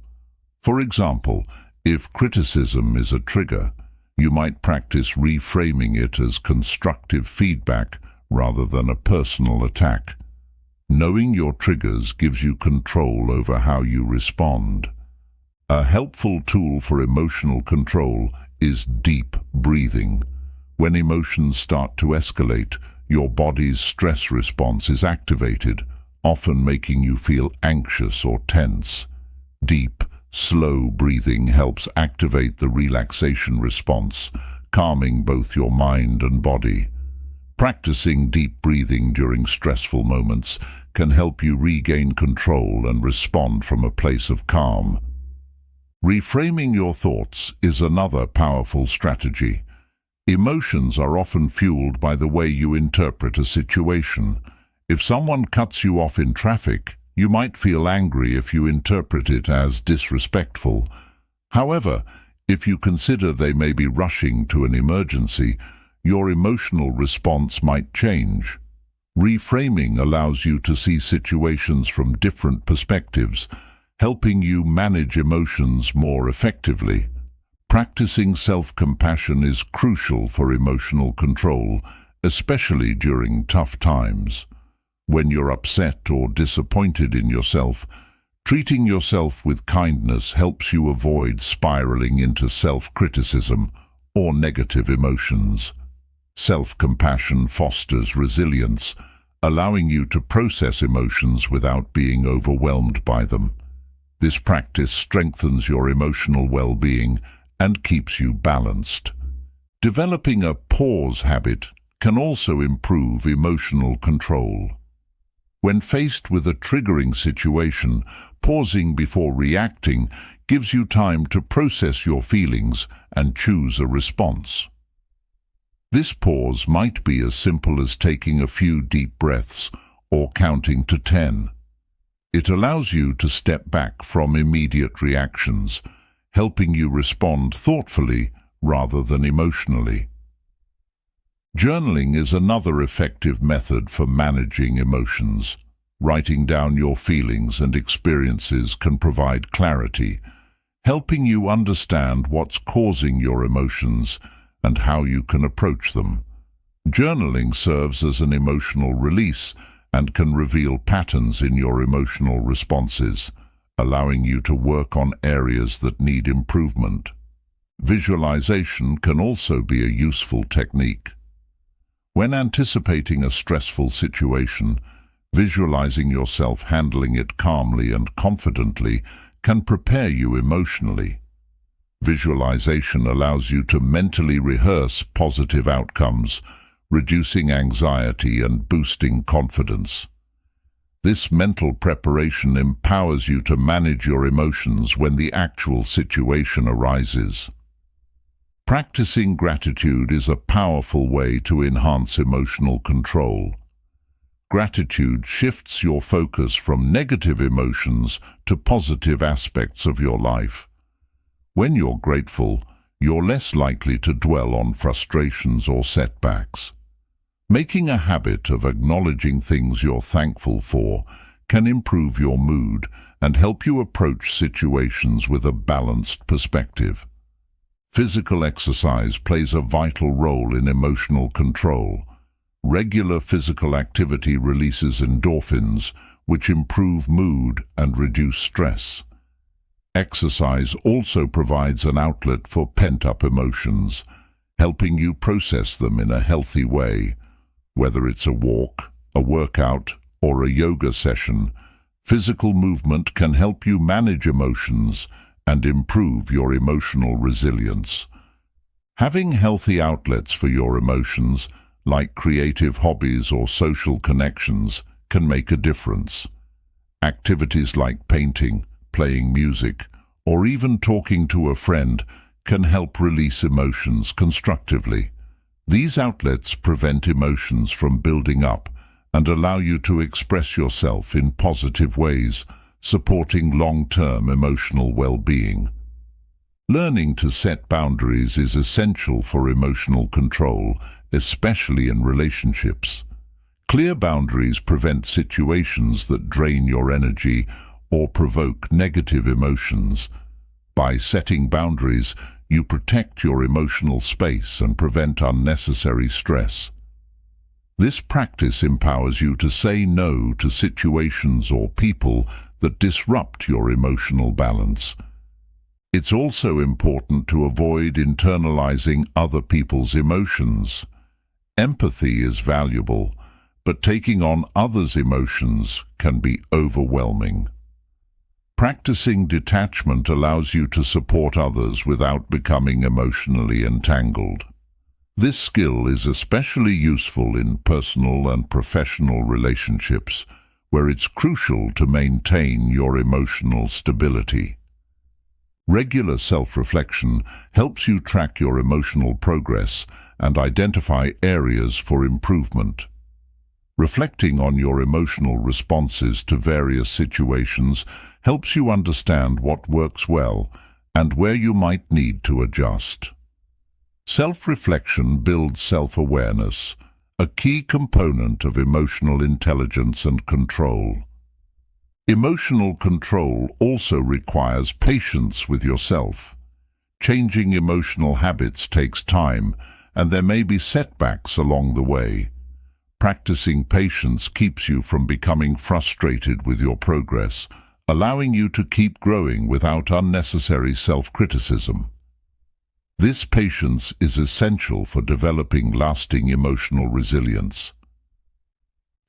For example, if criticism is a trigger, you might practice reframing it as constructive feedback rather than a personal attack. Knowing your triggers gives you control over how you respond. A helpful tool for emotional control is deep breathing. When emotions start to escalate, your body's stress response is activated, often making you feel anxious or tense. Deep, slow breathing helps activate the relaxation response, calming both your mind and body. Practicing deep breathing during stressful moments can help you regain control and respond from a place of calm. Reframing your thoughts is another powerful strategy. Emotions are often fueled by the way you interpret a situation. If someone cuts you off in traffic, you might feel angry if you interpret it as disrespectful. However, if you consider they may be rushing to an emergency, your emotional response might change. Reframing allows you to see situations from different perspectives, helping you manage emotions more effectively. Practicing self-compassion is crucial for emotional control, especially during tough times. When you're upset or disappointed in yourself, treating yourself with kindness helps you avoid spiraling into self-criticism or negative emotions. Self-compassion fosters resilience, allowing you to process emotions without being overwhelmed by them. This practice strengthens your emotional well-being and keeps you balanced. Developing a pause habit can also improve emotional control. When faced with a triggering situation, pausing before reacting gives you time to process your feelings and choose a response. This pause might be as simple as taking a few deep breaths or counting to 10. It allows you to step back from immediate reactions, helping you respond thoughtfully rather than emotionally. Journaling is another effective method for managing emotions. Writing down your feelings and experiences can provide clarity, helping you understand what's causing your emotions and how you can approach them. Journaling serves as an emotional release and can reveal patterns in your emotional responses, allowing you to work on areas that need improvement. Visualization can also be a useful technique. When anticipating a stressful situation, visualizing yourself handling it calmly and confidently can prepare you emotionally. Visualization allows you to mentally rehearse positive outcomes, reducing anxiety and boosting confidence. This mental preparation empowers you to manage your emotions when the actual situation arises. Practicing gratitude is a powerful way to enhance emotional control. Gratitude shifts your focus from negative emotions to positive aspects of your life. When you're grateful, you're less likely to dwell on frustrations or setbacks. Making a habit of acknowledging things you're thankful for can improve your mood and help you approach situations with a balanced perspective. Physical exercise plays a vital role in emotional control. Regular physical activity releases endorphins, which improve mood and reduce stress. Exercise also provides an outlet for pent-up emotions, helping you process them in a healthy way. Whether it's a walk, a workout, or a yoga session, physical movement can help you manage emotions and improve your emotional resilience. Having healthy outlets for your emotions, like creative hobbies or social connections, can make a difference. Activities like painting, playing music, or even talking to a friend can help release emotions constructively. These outlets prevent emotions from building up and allow you to express yourself in positive ways, supporting long-term emotional well-being. Learning to set boundaries is essential for emotional control, especially in relationships. Clear boundaries prevent situations that drain your energy or provoke negative emotions. By setting boundaries, you protect your emotional space and prevent unnecessary stress. This practice empowers you to say no to situations or people that disrupt your emotional balance. It's also important to avoid internalizing other people's emotions. Empathy is valuable, but taking on others' emotions can be overwhelming. Practicing detachment allows you to support others without becoming emotionally entangled. This skill is especially useful in personal and professional relationships, where it's crucial to maintain your emotional stability. Regular self-reflection helps you track your emotional progress and identify areas for improvement. Reflecting on your emotional responses to various situations helps you understand what works well and where you might need to adjust. Self-reflection builds self-awareness, a key component of emotional intelligence and control. Emotional control also requires patience with yourself. Changing emotional habits takes time, and there may be setbacks along the way. Practicing patience keeps you from becoming frustrated with your progress, allowing you to keep growing without unnecessary self-criticism. This patience is essential for developing lasting emotional resilience.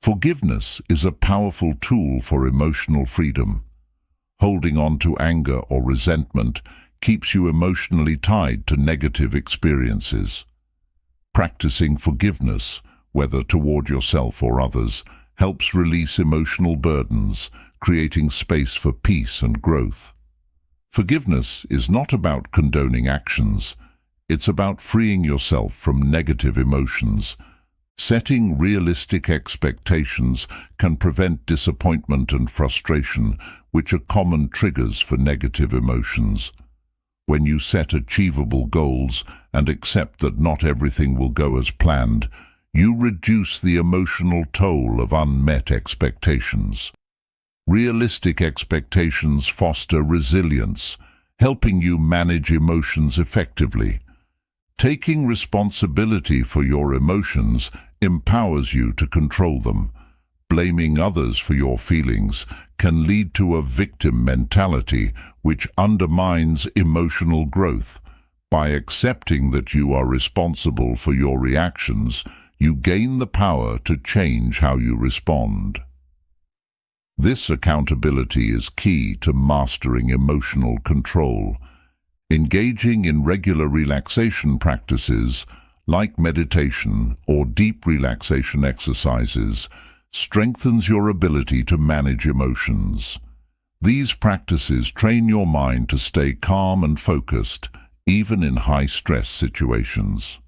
Forgiveness is a powerful tool for emotional freedom. Holding on to anger or resentment keeps you emotionally tied to negative experiences. Practicing forgiveness, whether toward yourself or others, helps release emotional burdens, creating space for peace and growth. Forgiveness is not about condoning actions. It's about freeing yourself from negative emotions. Setting realistic expectations can prevent disappointment and frustration, which are common triggers for negative emotions. When you set achievable goals and accept that not everything will go as planned, you reduce the emotional toll of unmet expectations. Realistic expectations foster resilience, helping you manage emotions effectively. Taking responsibility for your emotions empowers you to control them. Blaming others for your feelings can lead to a victim mentality, which undermines emotional growth. By accepting that you are responsible for your reactions, you gain the power to change how you respond. This accountability is key to mastering emotional control. Engaging in regular relaxation practices, like meditation or deep relaxation exercises, strengthens your ability to manage emotions. These practices train your mind to stay calm and focused, even in high-stress situations.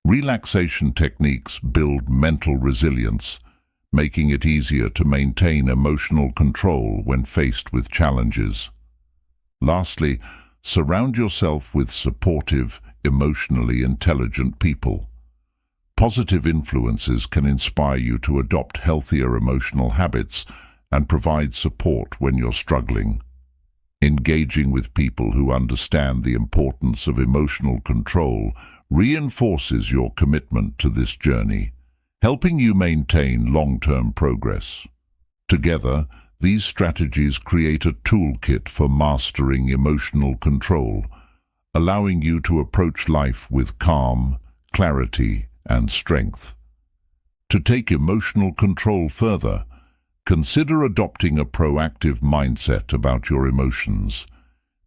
Relaxation techniques build mental resilience, making it easier to maintain emotional control when faced with challenges. Lastly, surround yourself with supportive, emotionally intelligent people. Positive influences can inspire you to adopt healthier emotional habits and provide support when you're struggling. Engaging with people who understand the importance of emotional control reinforces your commitment to this journey, helping you maintain long-term progress. Together, these strategies create a toolkit for mastering emotional control, allowing you to approach life with calm, clarity, and strength. To take emotional control further, consider adopting a proactive mindset about your emotions,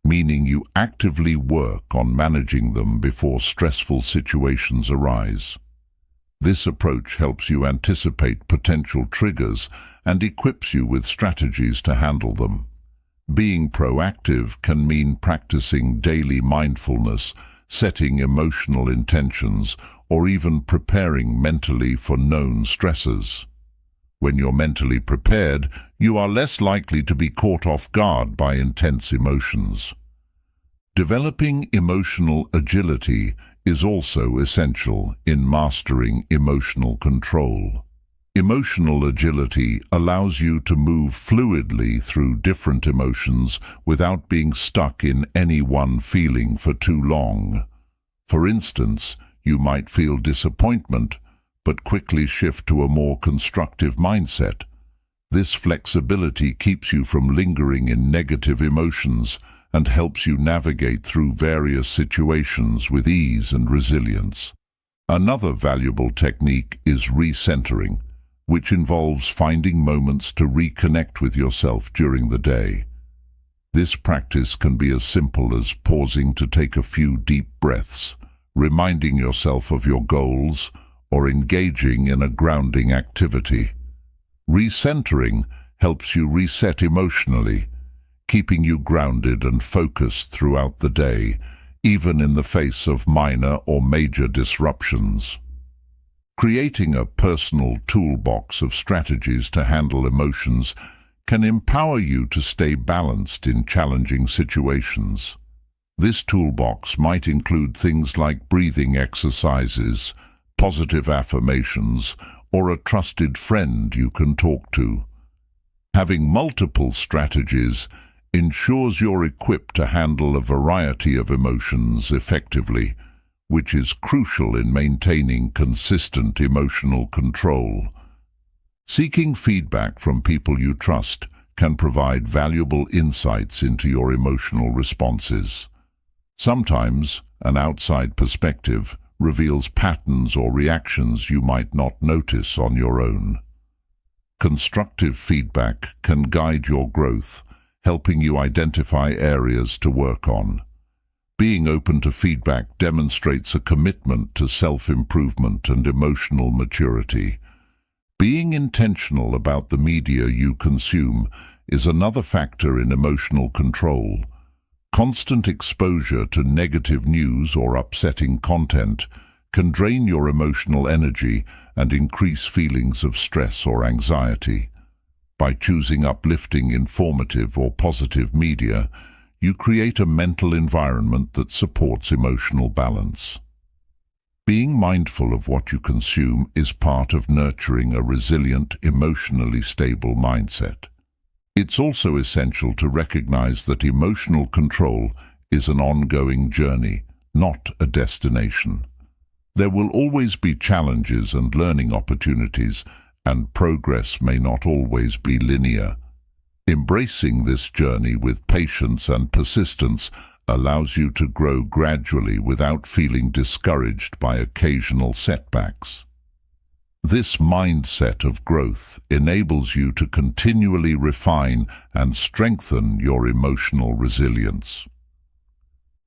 meaning you actively work on managing them before stressful situations arise. This approach helps you anticipate potential triggers and equips you with strategies to handle them. Being proactive can mean practicing daily mindfulness, setting emotional intentions, or even preparing mentally for known stressors. When you're mentally prepared, you are less likely to be caught off guard by intense emotions. Developing emotional agility is also essential in mastering emotional control. Emotional agility allows you to move fluidly through different emotions without being stuck in any one feeling for too long. For instance, you might feel disappointment, but quickly shift to a more constructive mindset. This flexibility keeps you from lingering in negative emotions and helps you navigate through various situations with ease and resilience. Another valuable technique is recentering, which involves finding moments to reconnect with yourself during the day. This practice can be as simple as pausing to take a few deep breaths, reminding yourself of your goals, or engaging in a grounding activity. Recentering helps you reset emotionally, keeping you grounded and focused throughout the day, even in the face of minor or major disruptions. Creating a personal toolbox of strategies to handle emotions can empower you to stay balanced in challenging situations. This toolbox might include things like breathing exercises, positive affirmations, or a trusted friend you can talk to. Having multiple strategies ensures you're equipped to handle a variety of emotions effectively, which is crucial in maintaining consistent emotional control. Seeking feedback from people you trust can provide valuable insights into your emotional responses. Sometimes, an outside perspective, reveals patterns or reactions you might not notice on your own. Constructive feedback can guide your growth, helping you identify areas to work on. Being open to feedback demonstrates a commitment to self-improvement and emotional maturity. Being intentional about the media you consume is another factor in emotional control. Constant exposure to negative news or upsetting content can drain your emotional energy and increase feelings of stress or anxiety. By choosing uplifting, informative, or positive media, you create a mental environment that supports emotional balance. Being mindful of what you consume is part of nurturing a resilient, emotionally stable mindset. It's also essential to recognize that emotional control is an ongoing journey, not a destination. There will always be challenges and learning opportunities, and progress may not always be linear. Embracing this journey with patience and persistence allows you to grow gradually without feeling discouraged by occasional setbacks. This mindset of growth enables you to continually refine and strengthen your emotional resilience.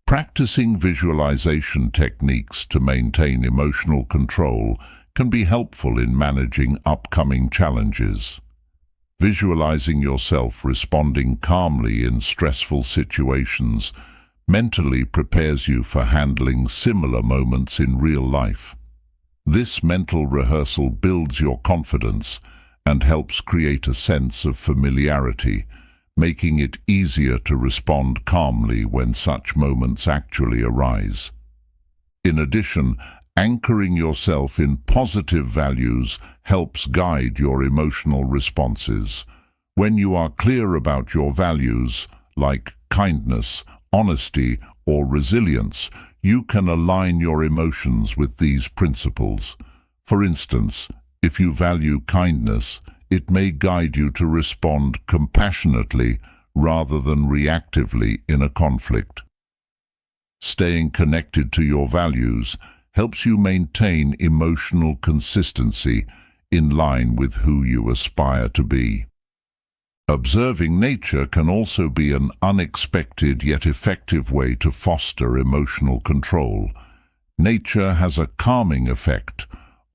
Practicing visualization techniques to maintain emotional control can be helpful in managing upcoming challenges. Visualizing yourself responding calmly in stressful situations mentally prepares you for handling similar moments in real life. This mental rehearsal builds your confidence and helps create a sense of familiarity, making it easier to respond calmly when such moments actually arise. In addition, anchoring yourself in positive values helps guide your emotional responses. When you are clear about your values, like kindness, honesty, or resilience, you can align your emotions with these principles. For instance, if you value kindness, it may guide you to respond compassionately rather than reactively in a conflict. Staying connected to your values helps you maintain emotional consistency in line with who you aspire to be. Observing nature can also be an unexpected yet effective way to foster emotional control. Nature has a calming effect,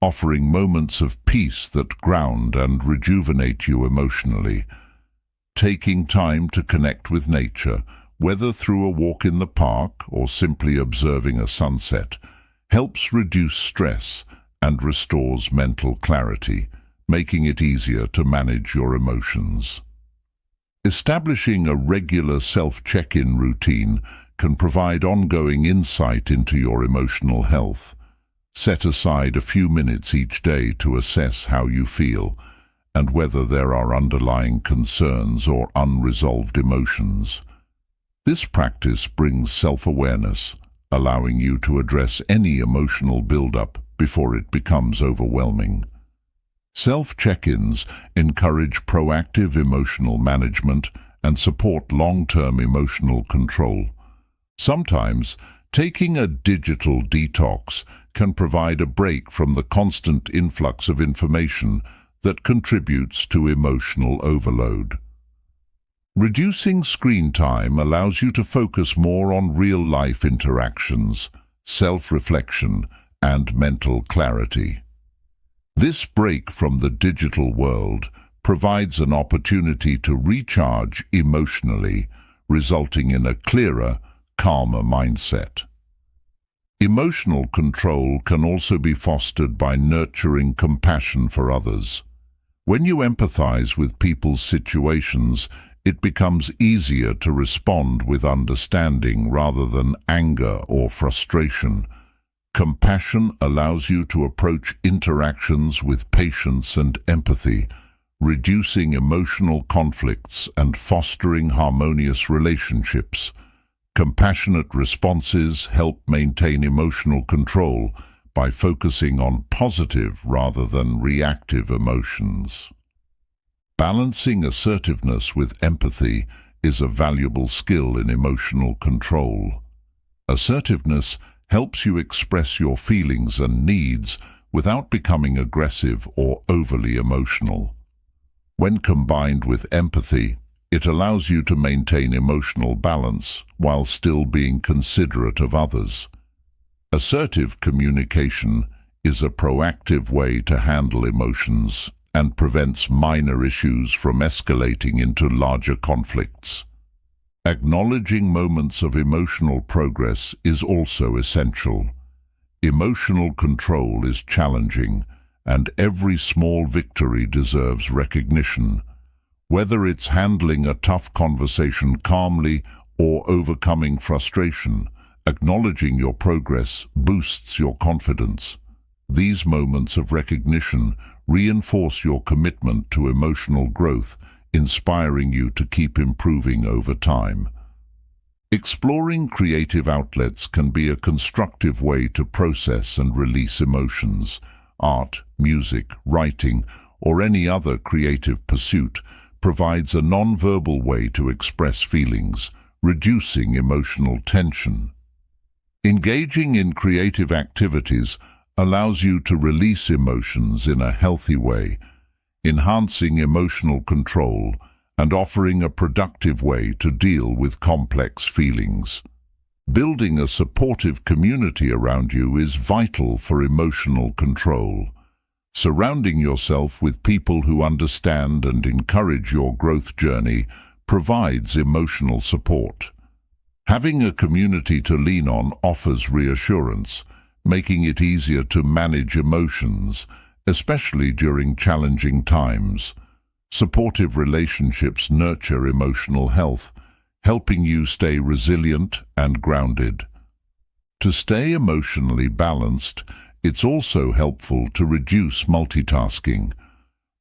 offering moments of peace that ground and rejuvenate you emotionally. Taking time to connect with nature, whether through a walk in the park or simply observing a sunset, helps reduce stress and restores mental clarity, making it easier to manage your emotions. Establishing a regular self-check-in routine can provide ongoing insight into your emotional health. Set aside a few minutes each day to assess how you feel and whether there are underlying concerns or unresolved emotions. This practice brings self-awareness, allowing you to address any emotional buildup before it becomes overwhelming. Self-check-ins encourage proactive emotional management and support long-term emotional control. Sometimes, taking a digital detox can provide a break from the constant influx of information that contributes to emotional overload. Reducing screen time allows you to focus more on real-life interactions, self-reflection, and mental clarity. This break from the digital world provides an opportunity to recharge emotionally, resulting in a clearer, calmer mindset. Emotional control can also be fostered by nurturing compassion for others. When you empathize with people's situations, it becomes easier to respond with understanding rather than anger or frustration. Compassion allows you to approach interactions with patience and empathy, reducing emotional conflicts and fostering harmonious relationships. Compassionate responses help maintain emotional control by focusing on positive rather than reactive emotions. Balancing assertiveness with empathy is a valuable skill in emotional control. Assertiveness helps you express your feelings and needs without becoming aggressive or overly emotional. When combined with empathy, it allows you to maintain emotional balance while still being considerate of others. Assertive communication is a proactive way to handle emotions and prevents minor issues from escalating into larger conflicts. Acknowledging moments of emotional progress is also essential. Emotional control is challenging, and every small victory deserves recognition. Whether it's handling a tough conversation calmly or overcoming frustration, acknowledging your progress boosts your confidence. These moments of recognition reinforce your commitment to emotional growth, inspiring you to keep improving over time. Exploring creative outlets can be a constructive way to process and release emotions. Art, music, writing, or any other creative pursuit provides a non-verbal way to express feelings, reducing emotional tension. Engaging in creative activities allows you to release emotions in a healthy way, enhancing emotional control and offering a productive way to deal with complex feelings. Building a supportive community around you is vital for emotional control. Surrounding yourself with people who understand and encourage your growth journey provides emotional support. Having a community to lean on offers reassurance, making it easier to manage emotions, especially during challenging times. Supportive relationships nurture emotional health, helping you stay resilient and grounded. To stay emotionally balanced, it's also helpful to reduce multitasking.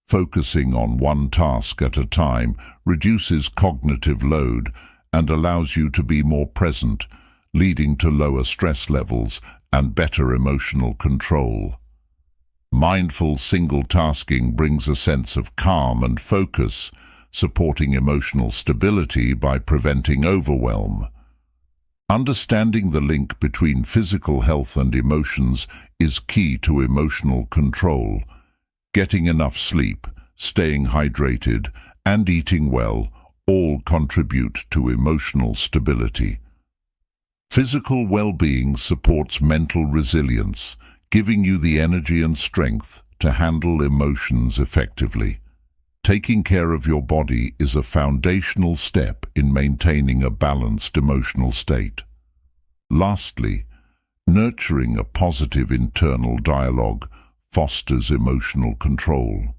Focusing on one task at a time reduces cognitive load and allows you to be more present, leading to lower stress levels and better emotional control. Mindful single-tasking brings a sense of calm and focus, supporting emotional stability by preventing overwhelm. Understanding the link between physical health and emotions is key to emotional control. Getting enough sleep, staying hydrated, and eating well all contribute to emotional stability. Physical well-being supports mental resilience, giving you the energy and strength to handle emotions effectively. Taking care of your body is a foundational step in maintaining a balanced emotional state. Lastly, nurturing a positive internal dialogue fosters emotional control.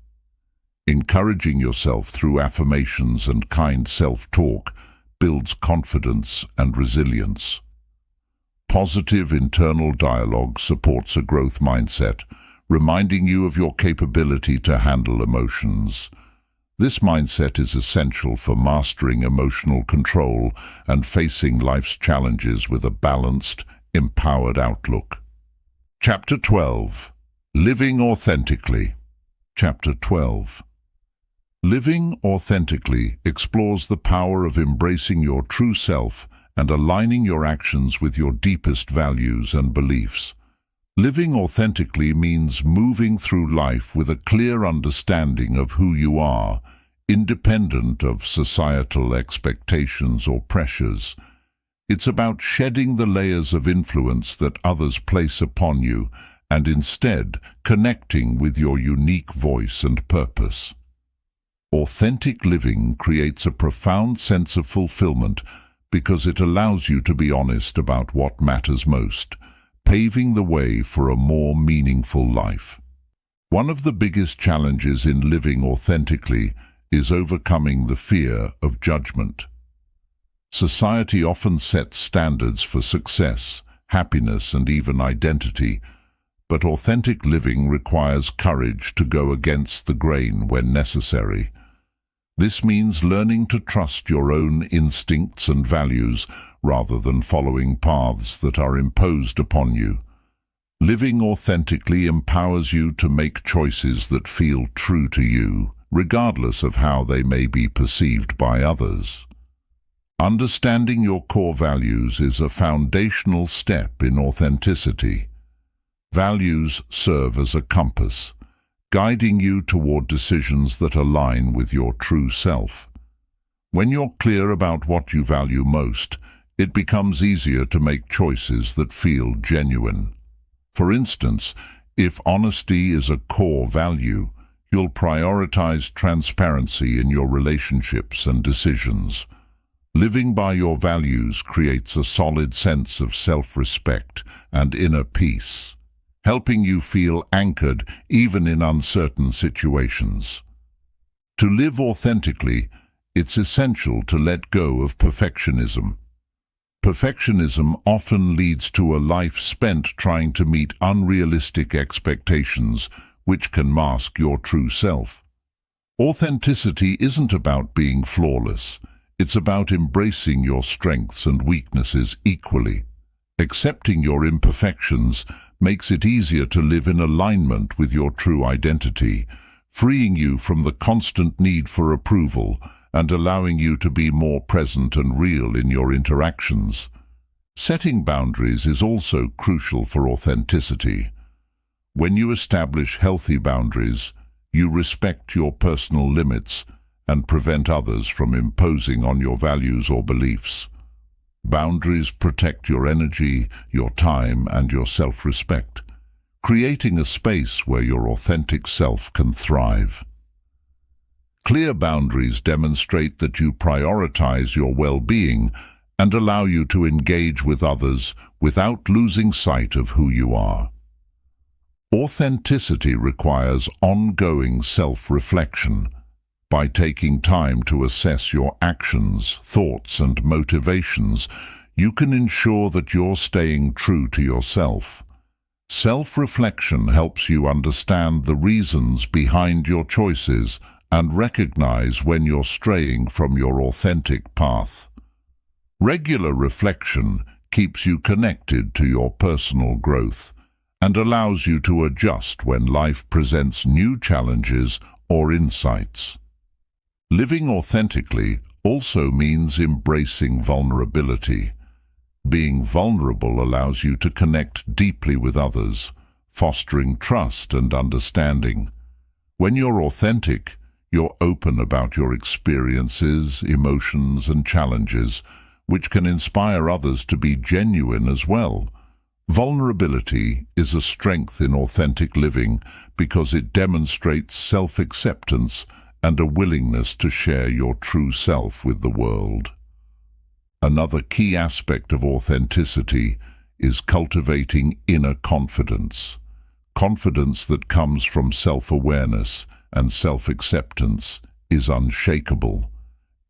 Encouraging yourself through affirmations and kind self-talk builds confidence and resilience. Positive internal dialogue supports a growth mindset, reminding you of your capability to handle emotions. This mindset is essential for mastering emotional control and facing life's challenges with a balanced, empowered outlook. Chapter 12. Living Authentically. Chapter 12. Living authentically explores the power of embracing your true self and aligning your actions with your deepest values and beliefs. Living authentically means moving through life with a clear understanding of who you are, independent of societal expectations or pressures. It's about shedding the layers of influence that others place upon you and instead connecting with your unique voice and purpose. Authentic living creates a profound sense of fulfillment because it allows you to be honest about what matters most, paving the way for a more meaningful life. One of the biggest challenges in living authentically is overcoming the fear of judgment. Society often sets standards for success, happiness, and even identity, but authentic living requires courage to go against the grain when necessary. This means learning to trust your own instincts and values rather than following paths that are imposed upon you. Living authentically empowers you to make choices that feel true to you, regardless of how they may be perceived by others. Understanding your core values is a foundational step in authenticity. Values serve as a compass, guiding you toward decisions that align with your true self. When you're clear about what you value most, it becomes easier to make choices that feel genuine. For instance, if honesty is a core value, you'll prioritize transparency in your relationships and decisions. Living by your values creates a solid sense of self-respect and inner peace, helping you feel anchored even in uncertain situations. To live authentically, it's essential to let go of perfectionism. Perfectionism often leads to a life spent trying to meet unrealistic expectations, which can mask your true self. Authenticity isn't about being flawless. It's about embracing your strengths and weaknesses equally. Accepting your imperfections makes it easier to live in alignment with your true identity, freeing you from the constant need for approval and allowing you to be more present and real in your interactions. Setting boundaries is also crucial for authenticity. When you establish healthy boundaries, you respect your personal limits and prevent others from imposing on your values or beliefs. Boundaries protect your energy, your time, and your self-respect, creating a space where your authentic self can thrive. Clear boundaries demonstrate that you prioritize your well-being and allow you to engage with others without losing sight of who you are. Authenticity requires ongoing self-reflection. By taking time to assess your actions, thoughts, and motivations, you can ensure that you're staying true to yourself. Self-reflection helps you understand the reasons behind your choices and recognize when you're straying from your authentic path. Regular reflection keeps you connected to your personal growth and allows you to adjust when life presents new challenges or insights. Living authentically also means embracing vulnerability. Being vulnerable allows you to connect deeply with others, fostering trust and understanding. When you're authentic, you're open about your experiences, emotions, and challenges, which can inspire others to be genuine as well. Vulnerability is a strength in authentic living because it demonstrates self-acceptance and a willingness to share your true self with the world. Another key aspect of authenticity is cultivating inner confidence. Confidence that comes from self-awareness and self-acceptance is unshakable.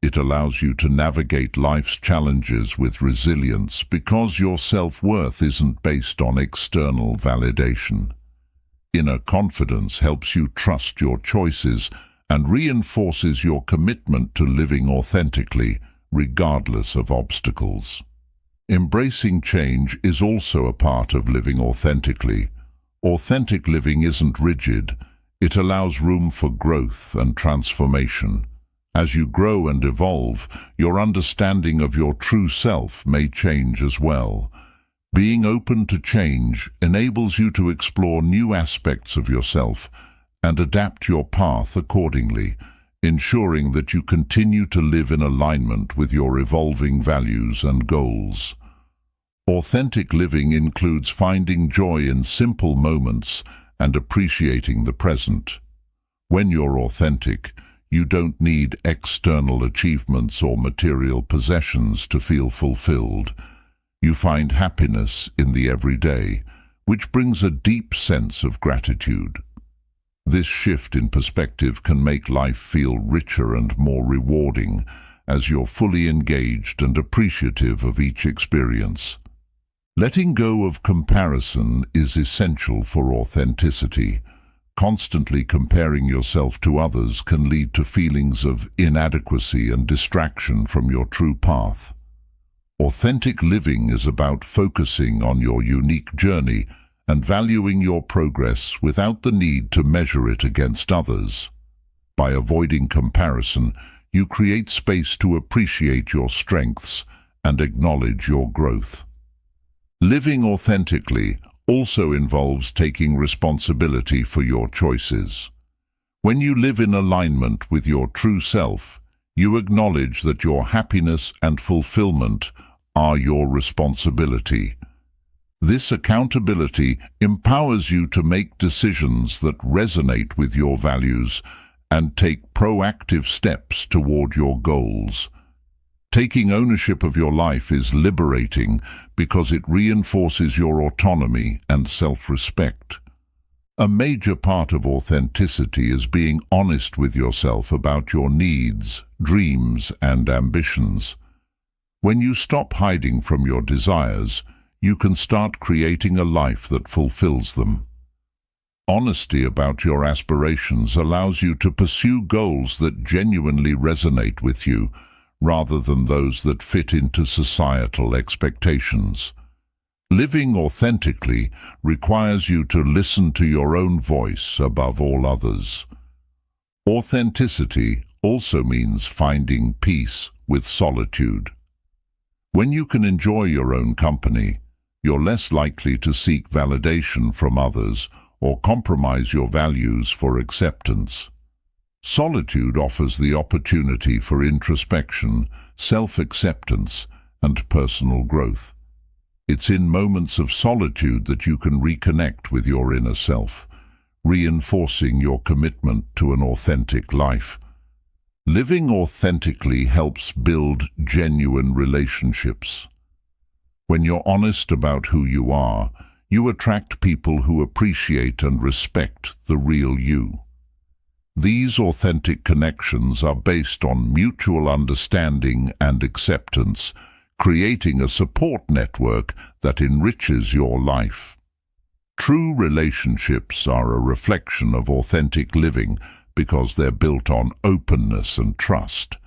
It allows you to navigate life's challenges with resilience because your self-worth isn't based on external validation. Inner confidence helps you trust your choices and reinforces your commitment to living authentically, regardless of obstacles. Embracing change is also a part of living authentically. Authentic living isn't rigid. It allows room for growth and transformation. As you grow and evolve, your understanding of your true self may change as well. Being open to change enables you to explore new aspects of yourself and adapt your path accordingly, ensuring that you continue to live in alignment with your evolving values and goals. Authentic living includes finding joy in simple moments and appreciating the present. When you're authentic, you don't need external achievements or material possessions to feel fulfilled. You find happiness in the everyday, which brings a deep sense of gratitude. This shift in perspective can make life feel richer and more rewarding as you're fully engaged and appreciative of each experience. Letting go of comparison is essential for authenticity. Constantly comparing yourself to others can lead to feelings of inadequacy and distraction from your true path. Authentic living is about focusing on your unique journey and valuing your progress without the need to measure it against others. By avoiding comparison, you create space to appreciate your strengths and acknowledge your growth. Living authentically also involves taking responsibility for your choices. When you live in alignment with your true self, you acknowledge that your happiness and fulfillment are your responsibility. This accountability empowers you to make decisions that resonate with your values and take proactive steps toward your goals. Taking ownership of your life is liberating because it reinforces your autonomy and self-respect. A major part of authenticity is being honest with yourself about your needs, dreams, and ambitions. When you stop hiding from your desires, you can start creating a life that fulfills them. Honesty about your aspirations allows you to pursue goals that genuinely resonate with you, rather than those that fit into societal expectations. Living authentically requires you to listen to your own voice above all others. Authenticity also means finding peace with solitude. When you can enjoy your own company, you're less likely to seek validation from others or compromise your values for acceptance. Solitude offers the opportunity for introspection, self-acceptance, and personal growth. It's in moments of solitude that you can reconnect with your inner self, reinforcing your commitment to an authentic life. Living authentically helps build genuine relationships. When you're honest about who you are, you attract people who appreciate and respect the real you. These authentic connections are based on mutual understanding and acceptance, creating a support network that enriches your life. True relationships are a reflection of authentic living because they're built on openness and trust.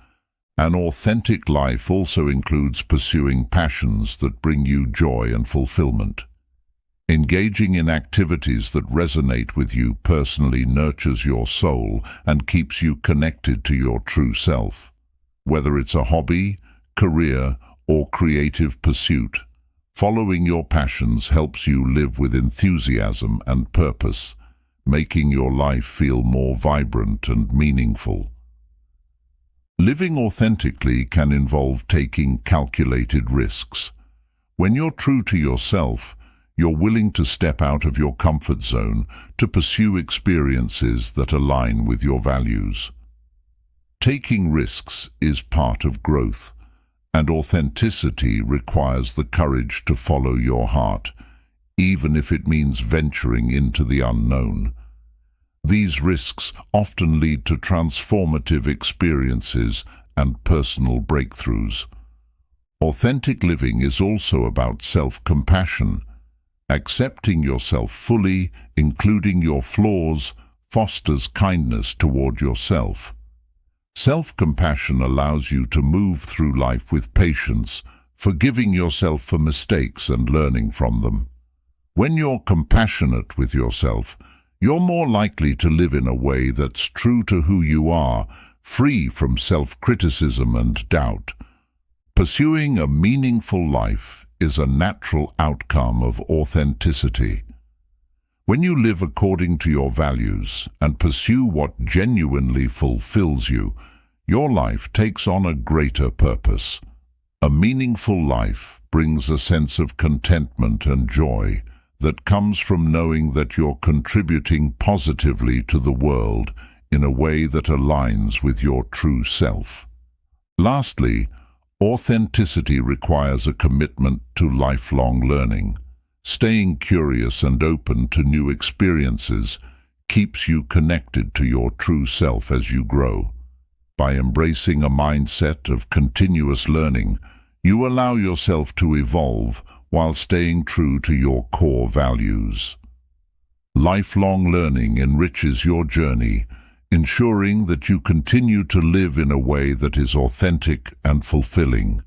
An authentic life also includes pursuing passions that bring you joy and fulfillment. Engaging in activities that resonate with you personally nurtures your soul and keeps you connected to your true self. Whether it's a hobby, career, or creative pursuit, following your passions helps you live with enthusiasm and purpose, making your life feel more vibrant and meaningful. Living authentically can involve taking calculated risks. When you're true to yourself, you're willing to step out of your comfort zone to pursue experiences that align with your values. Taking risks is part of growth, and authenticity requires the courage to follow your heart, even if it means venturing into the unknown. These risks often lead to transformative experiences and personal breakthroughs. Authentic living is also about self-compassion. Accepting yourself fully, including your flaws, fosters kindness toward yourself. Self-compassion allows you to move through life with patience, forgiving yourself for mistakes and learning from them. When you're compassionate with yourself, you're more likely to live in a way that's true to who you are, free from self-criticism and doubt. Pursuing a meaningful life is a natural outcome of authenticity. When you live according to your values and pursue what genuinely fulfills you, your life takes on a greater purpose. A meaningful life brings a sense of contentment and joy that comes from knowing that you're contributing positively to the world in a way that aligns with your true self. Lastly, authenticity requires a commitment to lifelong learning. Staying curious and open to new experiences keeps you connected to your true self as you grow. By embracing a mindset of continuous learning, you allow yourself to evolve while staying true to your core values. Lifelong learning enriches your journey, ensuring that you continue to live in a way that is authentic and fulfilling.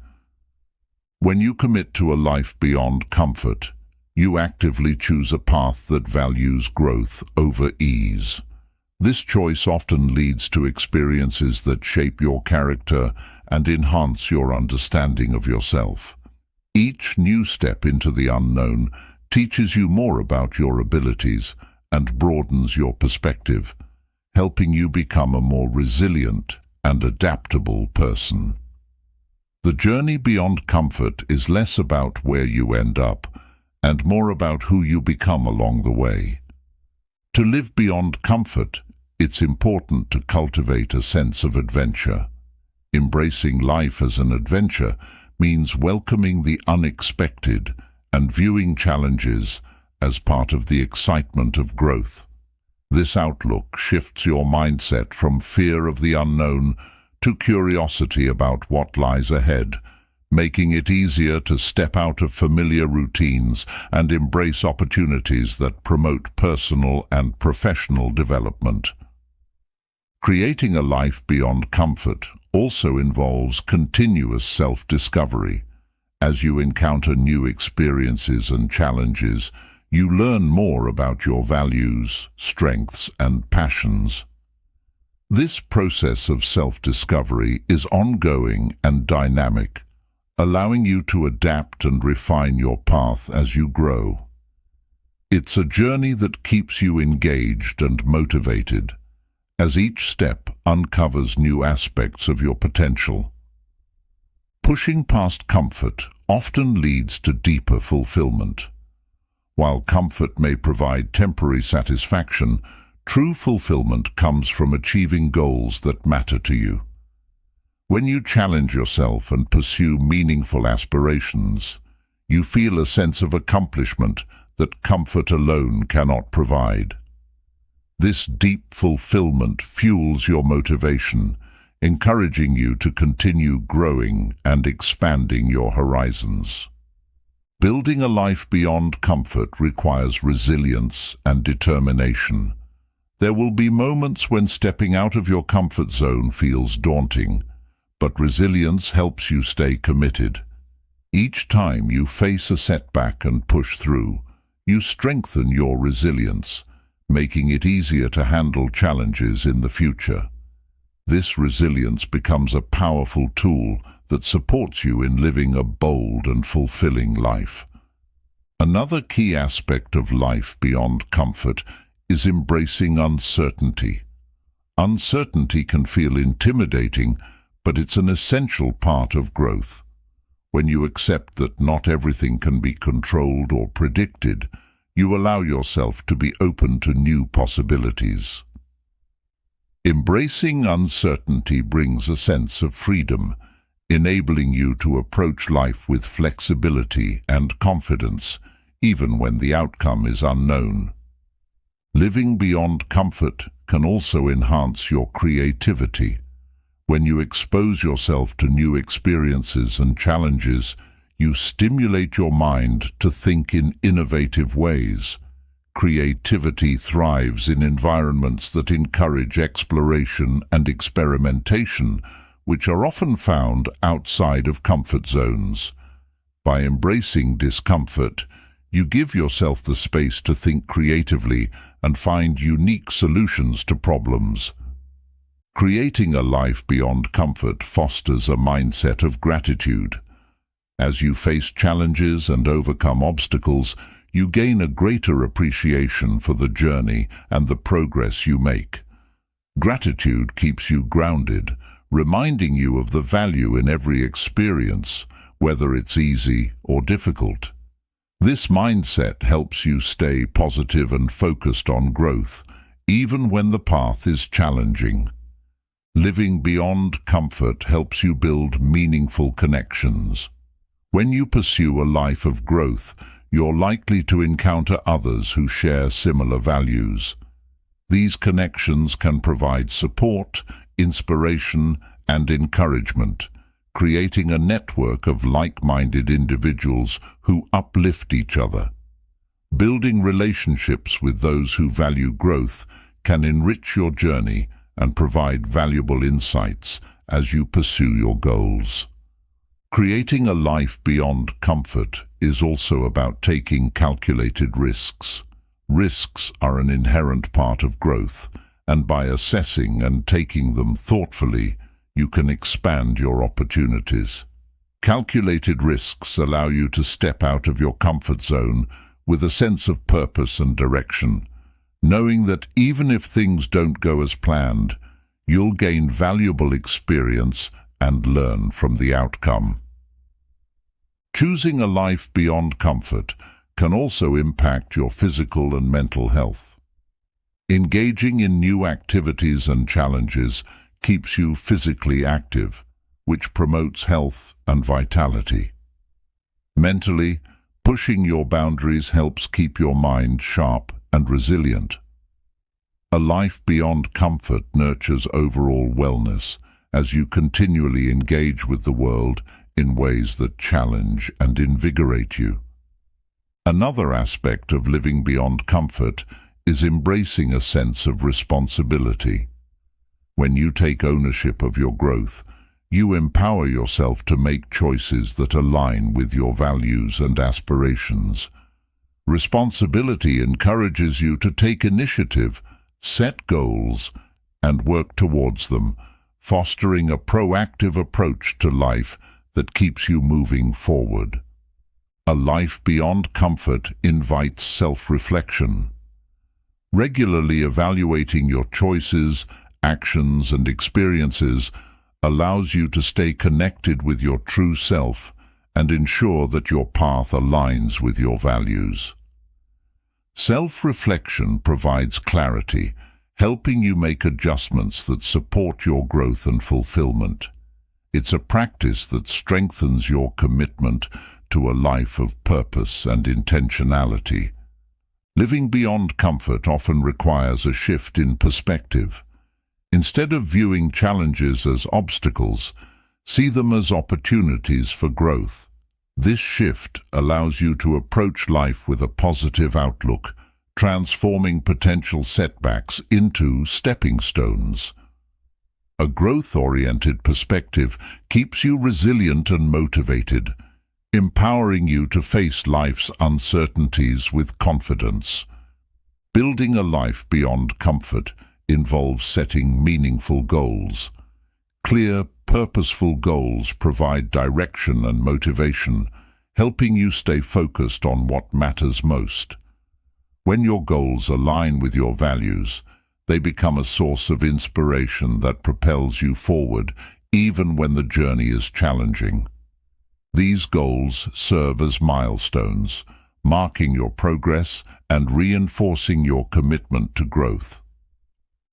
When you commit to a life beyond comfort, you actively choose a path that values growth over ease. This choice often leads to experiences that shape your character and enhance your understanding of yourself. Each new step into the unknown teaches you more about your abilities and broadens your perspective, helping you become a more resilient and adaptable person. The journey beyond comfort is less about where you end up and more about who you become along the way. To live beyond comfort, it's important to cultivate a sense of adventure. Embracing life as an adventure means welcoming the unexpected and viewing challenges as part of the excitement of growth. This outlook shifts your mindset from fear of the unknown to curiosity about what lies ahead, making it easier to step out of familiar routines and embrace opportunities that promote personal and professional development. Creating a life beyond comfort also involves continuous self-discovery. As you encounter new experiences and challenges, you learn more about your values, strengths, and passions. This process of self-discovery is ongoing and dynamic, allowing you to adapt and refine your path as you grow. It's a journey that keeps you engaged and motivated, as each step uncovers new aspects of your potential. Pushing past comfort often leads to deeper fulfillment. While comfort may provide temporary satisfaction, true fulfillment comes from achieving goals that matter to you. When you challenge yourself and pursue meaningful aspirations, you feel a sense of accomplishment that comfort alone cannot provide. This deep fulfillment fuels your motivation, encouraging you to continue growing and expanding your horizons. Building a life beyond comfort requires resilience and determination. There will be moments when stepping out of your comfort zone feels daunting, but resilience helps you stay committed. Each time you face a setback and push through, you strengthen your resilience, making it easier to handle challenges in the future. This resilience becomes a powerful tool that supports you in living a bold and fulfilling life. Another key aspect of life beyond comfort is embracing uncertainty. Uncertainty can feel intimidating, but it's an essential part of growth. When you accept that not everything can be controlled or predicted, you allow yourself to be open to new possibilities. Embracing uncertainty brings a sense of freedom, enabling you to approach life with flexibility and confidence, even when the outcome is unknown. Living beyond comfort can also enhance your creativity. When you expose yourself to new experiences and challenges, you stimulate your mind to think in innovative ways. Creativity thrives in environments that encourage exploration and experimentation, which are often found outside of comfort zones. By embracing discomfort, you give yourself the space to think creatively and find unique solutions to problems. Creating a life beyond comfort fosters a mindset of gratitude. As you face challenges and overcome obstacles, you gain a greater appreciation for the journey and the progress you make. Gratitude keeps you grounded, reminding you of the value in every experience, whether it's easy or difficult. This mindset helps you stay positive and focused on growth, even when the path is challenging. Living beyond comfort helps you build meaningful connections. When you pursue a life of growth, you're likely to encounter others who share similar values. These connections can provide support, inspiration, and encouragement, creating a network of like-minded individuals who uplift each other. Building relationships with those who value growth can enrich your journey and provide valuable insights as you pursue your goals. Creating a life beyond comfort is also about taking calculated risks. Risks are an inherent part of growth, and by assessing and taking them thoughtfully, you can expand your opportunities. Calculated risks allow you to step out of your comfort zone with a sense of purpose and direction, knowing that even if things don't go as planned, you'll gain valuable experience and learn from the outcome. Choosing a life beyond comfort can also impact your physical and mental health. Engaging in new activities and challenges keeps you physically active, which promotes health and vitality. Mentally, pushing your boundaries helps keep your mind sharp and resilient. A life beyond comfort nurtures overall wellness as you continually engage with the world in ways that challenge and invigorate you. Another aspect of living beyond comfort is embracing a sense of responsibility. When you take ownership of your growth, you empower yourself to make choices that align with your values and aspirations. Responsibility encourages you to take initiative, set goals, and work towards them, fostering a proactive approach to life that keeps you moving forward. A life beyond comfort invites self-reflection. Regularly evaluating your choices, actions, and experiences allows you to stay connected with your true self and ensure that your path aligns with your values. Self-reflection provides clarity, helping you make adjustments that support your growth and fulfillment. It's a practice that strengthens your commitment to a life of purpose and intentionality. Living beyond comfort often requires a shift in perspective. Instead of viewing challenges as obstacles, see them as opportunities for growth. This shift allows you to approach life with a positive outlook, transforming potential setbacks into stepping stones. A growth-oriented perspective keeps you resilient and motivated, empowering you to face life's uncertainties with confidence. Building a life beyond comfort involves setting meaningful goals. Clear, purposeful goals provide direction and motivation, helping you stay focused on what matters most. When your goals align with your values, they become a source of inspiration that propels you forward even when the journey is challenging. These goals serve as milestones, marking your progress and reinforcing your commitment to growth.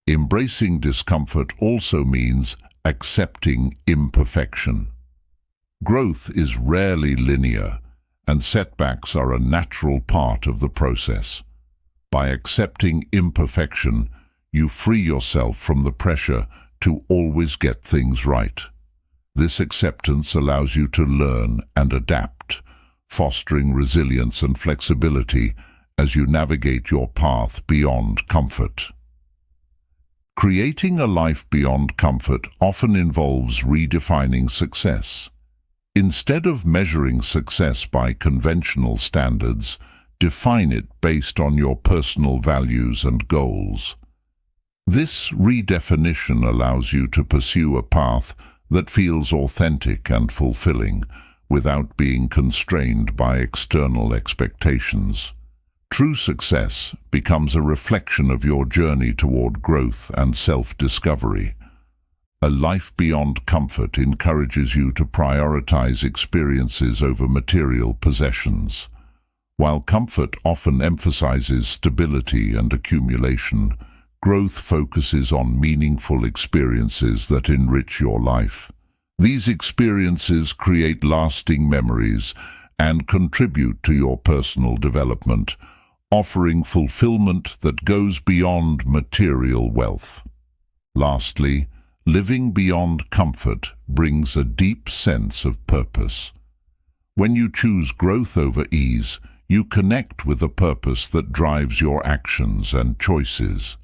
Embracing discomfort also means accepting imperfection. Growth is rarely linear, and setbacks are a natural part of the process. By accepting imperfection, you free yourself from the pressure to always get things right. This acceptance allows you to learn and adapt, fostering resilience and flexibility as you navigate your path beyond comfort. Creating a life beyond comfort often involves redefining success. Instead of measuring success by conventional standards, define it based on your personal values and goals. This redefinition allows you to pursue a path that feels authentic and fulfilling without being constrained by external expectations. True success becomes a reflection of your journey toward growth and self-discovery. A life beyond comfort encourages you to prioritize experiences over material possessions. While comfort often emphasizes stability and accumulation, growth focuses on meaningful experiences that enrich your life. These experiences create lasting memories and contribute to your personal development, offering fulfillment that goes beyond material wealth. Lastly, living beyond comfort brings a deep sense of purpose. When you choose growth over ease, you connect with a purpose that drives your actions and choices.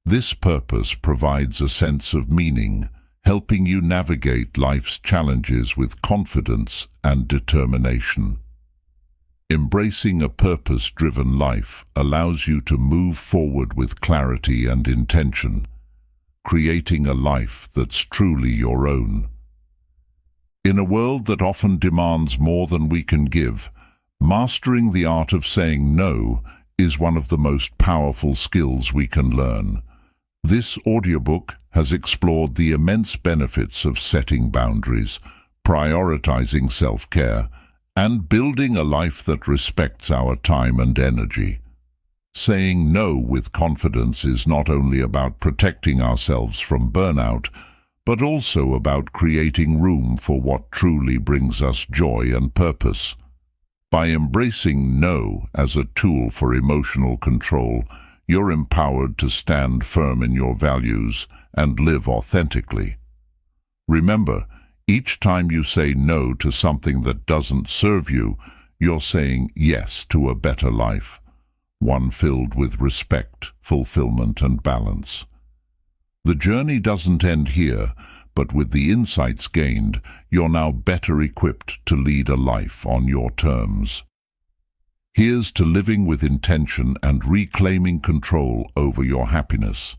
This purpose provides a sense of meaning, helping you navigate life's challenges with confidence and determination. Embracing a purpose-driven life allows you to move forward with clarity and intention, creating a life that's truly your own. In a world that often demands more than we can give, mastering the art of saying no is one of the most powerful skills we can learn. This audiobook has explored the immense benefits of setting boundaries, prioritizing self-care, and building a life that respects our time and energy. Saying no with confidence is not only about protecting ourselves from burnout, but also about creating room for what truly brings us joy and purpose. By embracing no as a tool for emotional control, you're empowered to stand firm in your values and live authentically. Remember, each time you say no to something that doesn't serve you, you're saying yes to a better life, one filled with respect, fulfillment, and balance. The journey doesn't end here, but with the insights gained, you're now better equipped to lead a life on your terms. Here's to living with intention and reclaiming control over your happiness.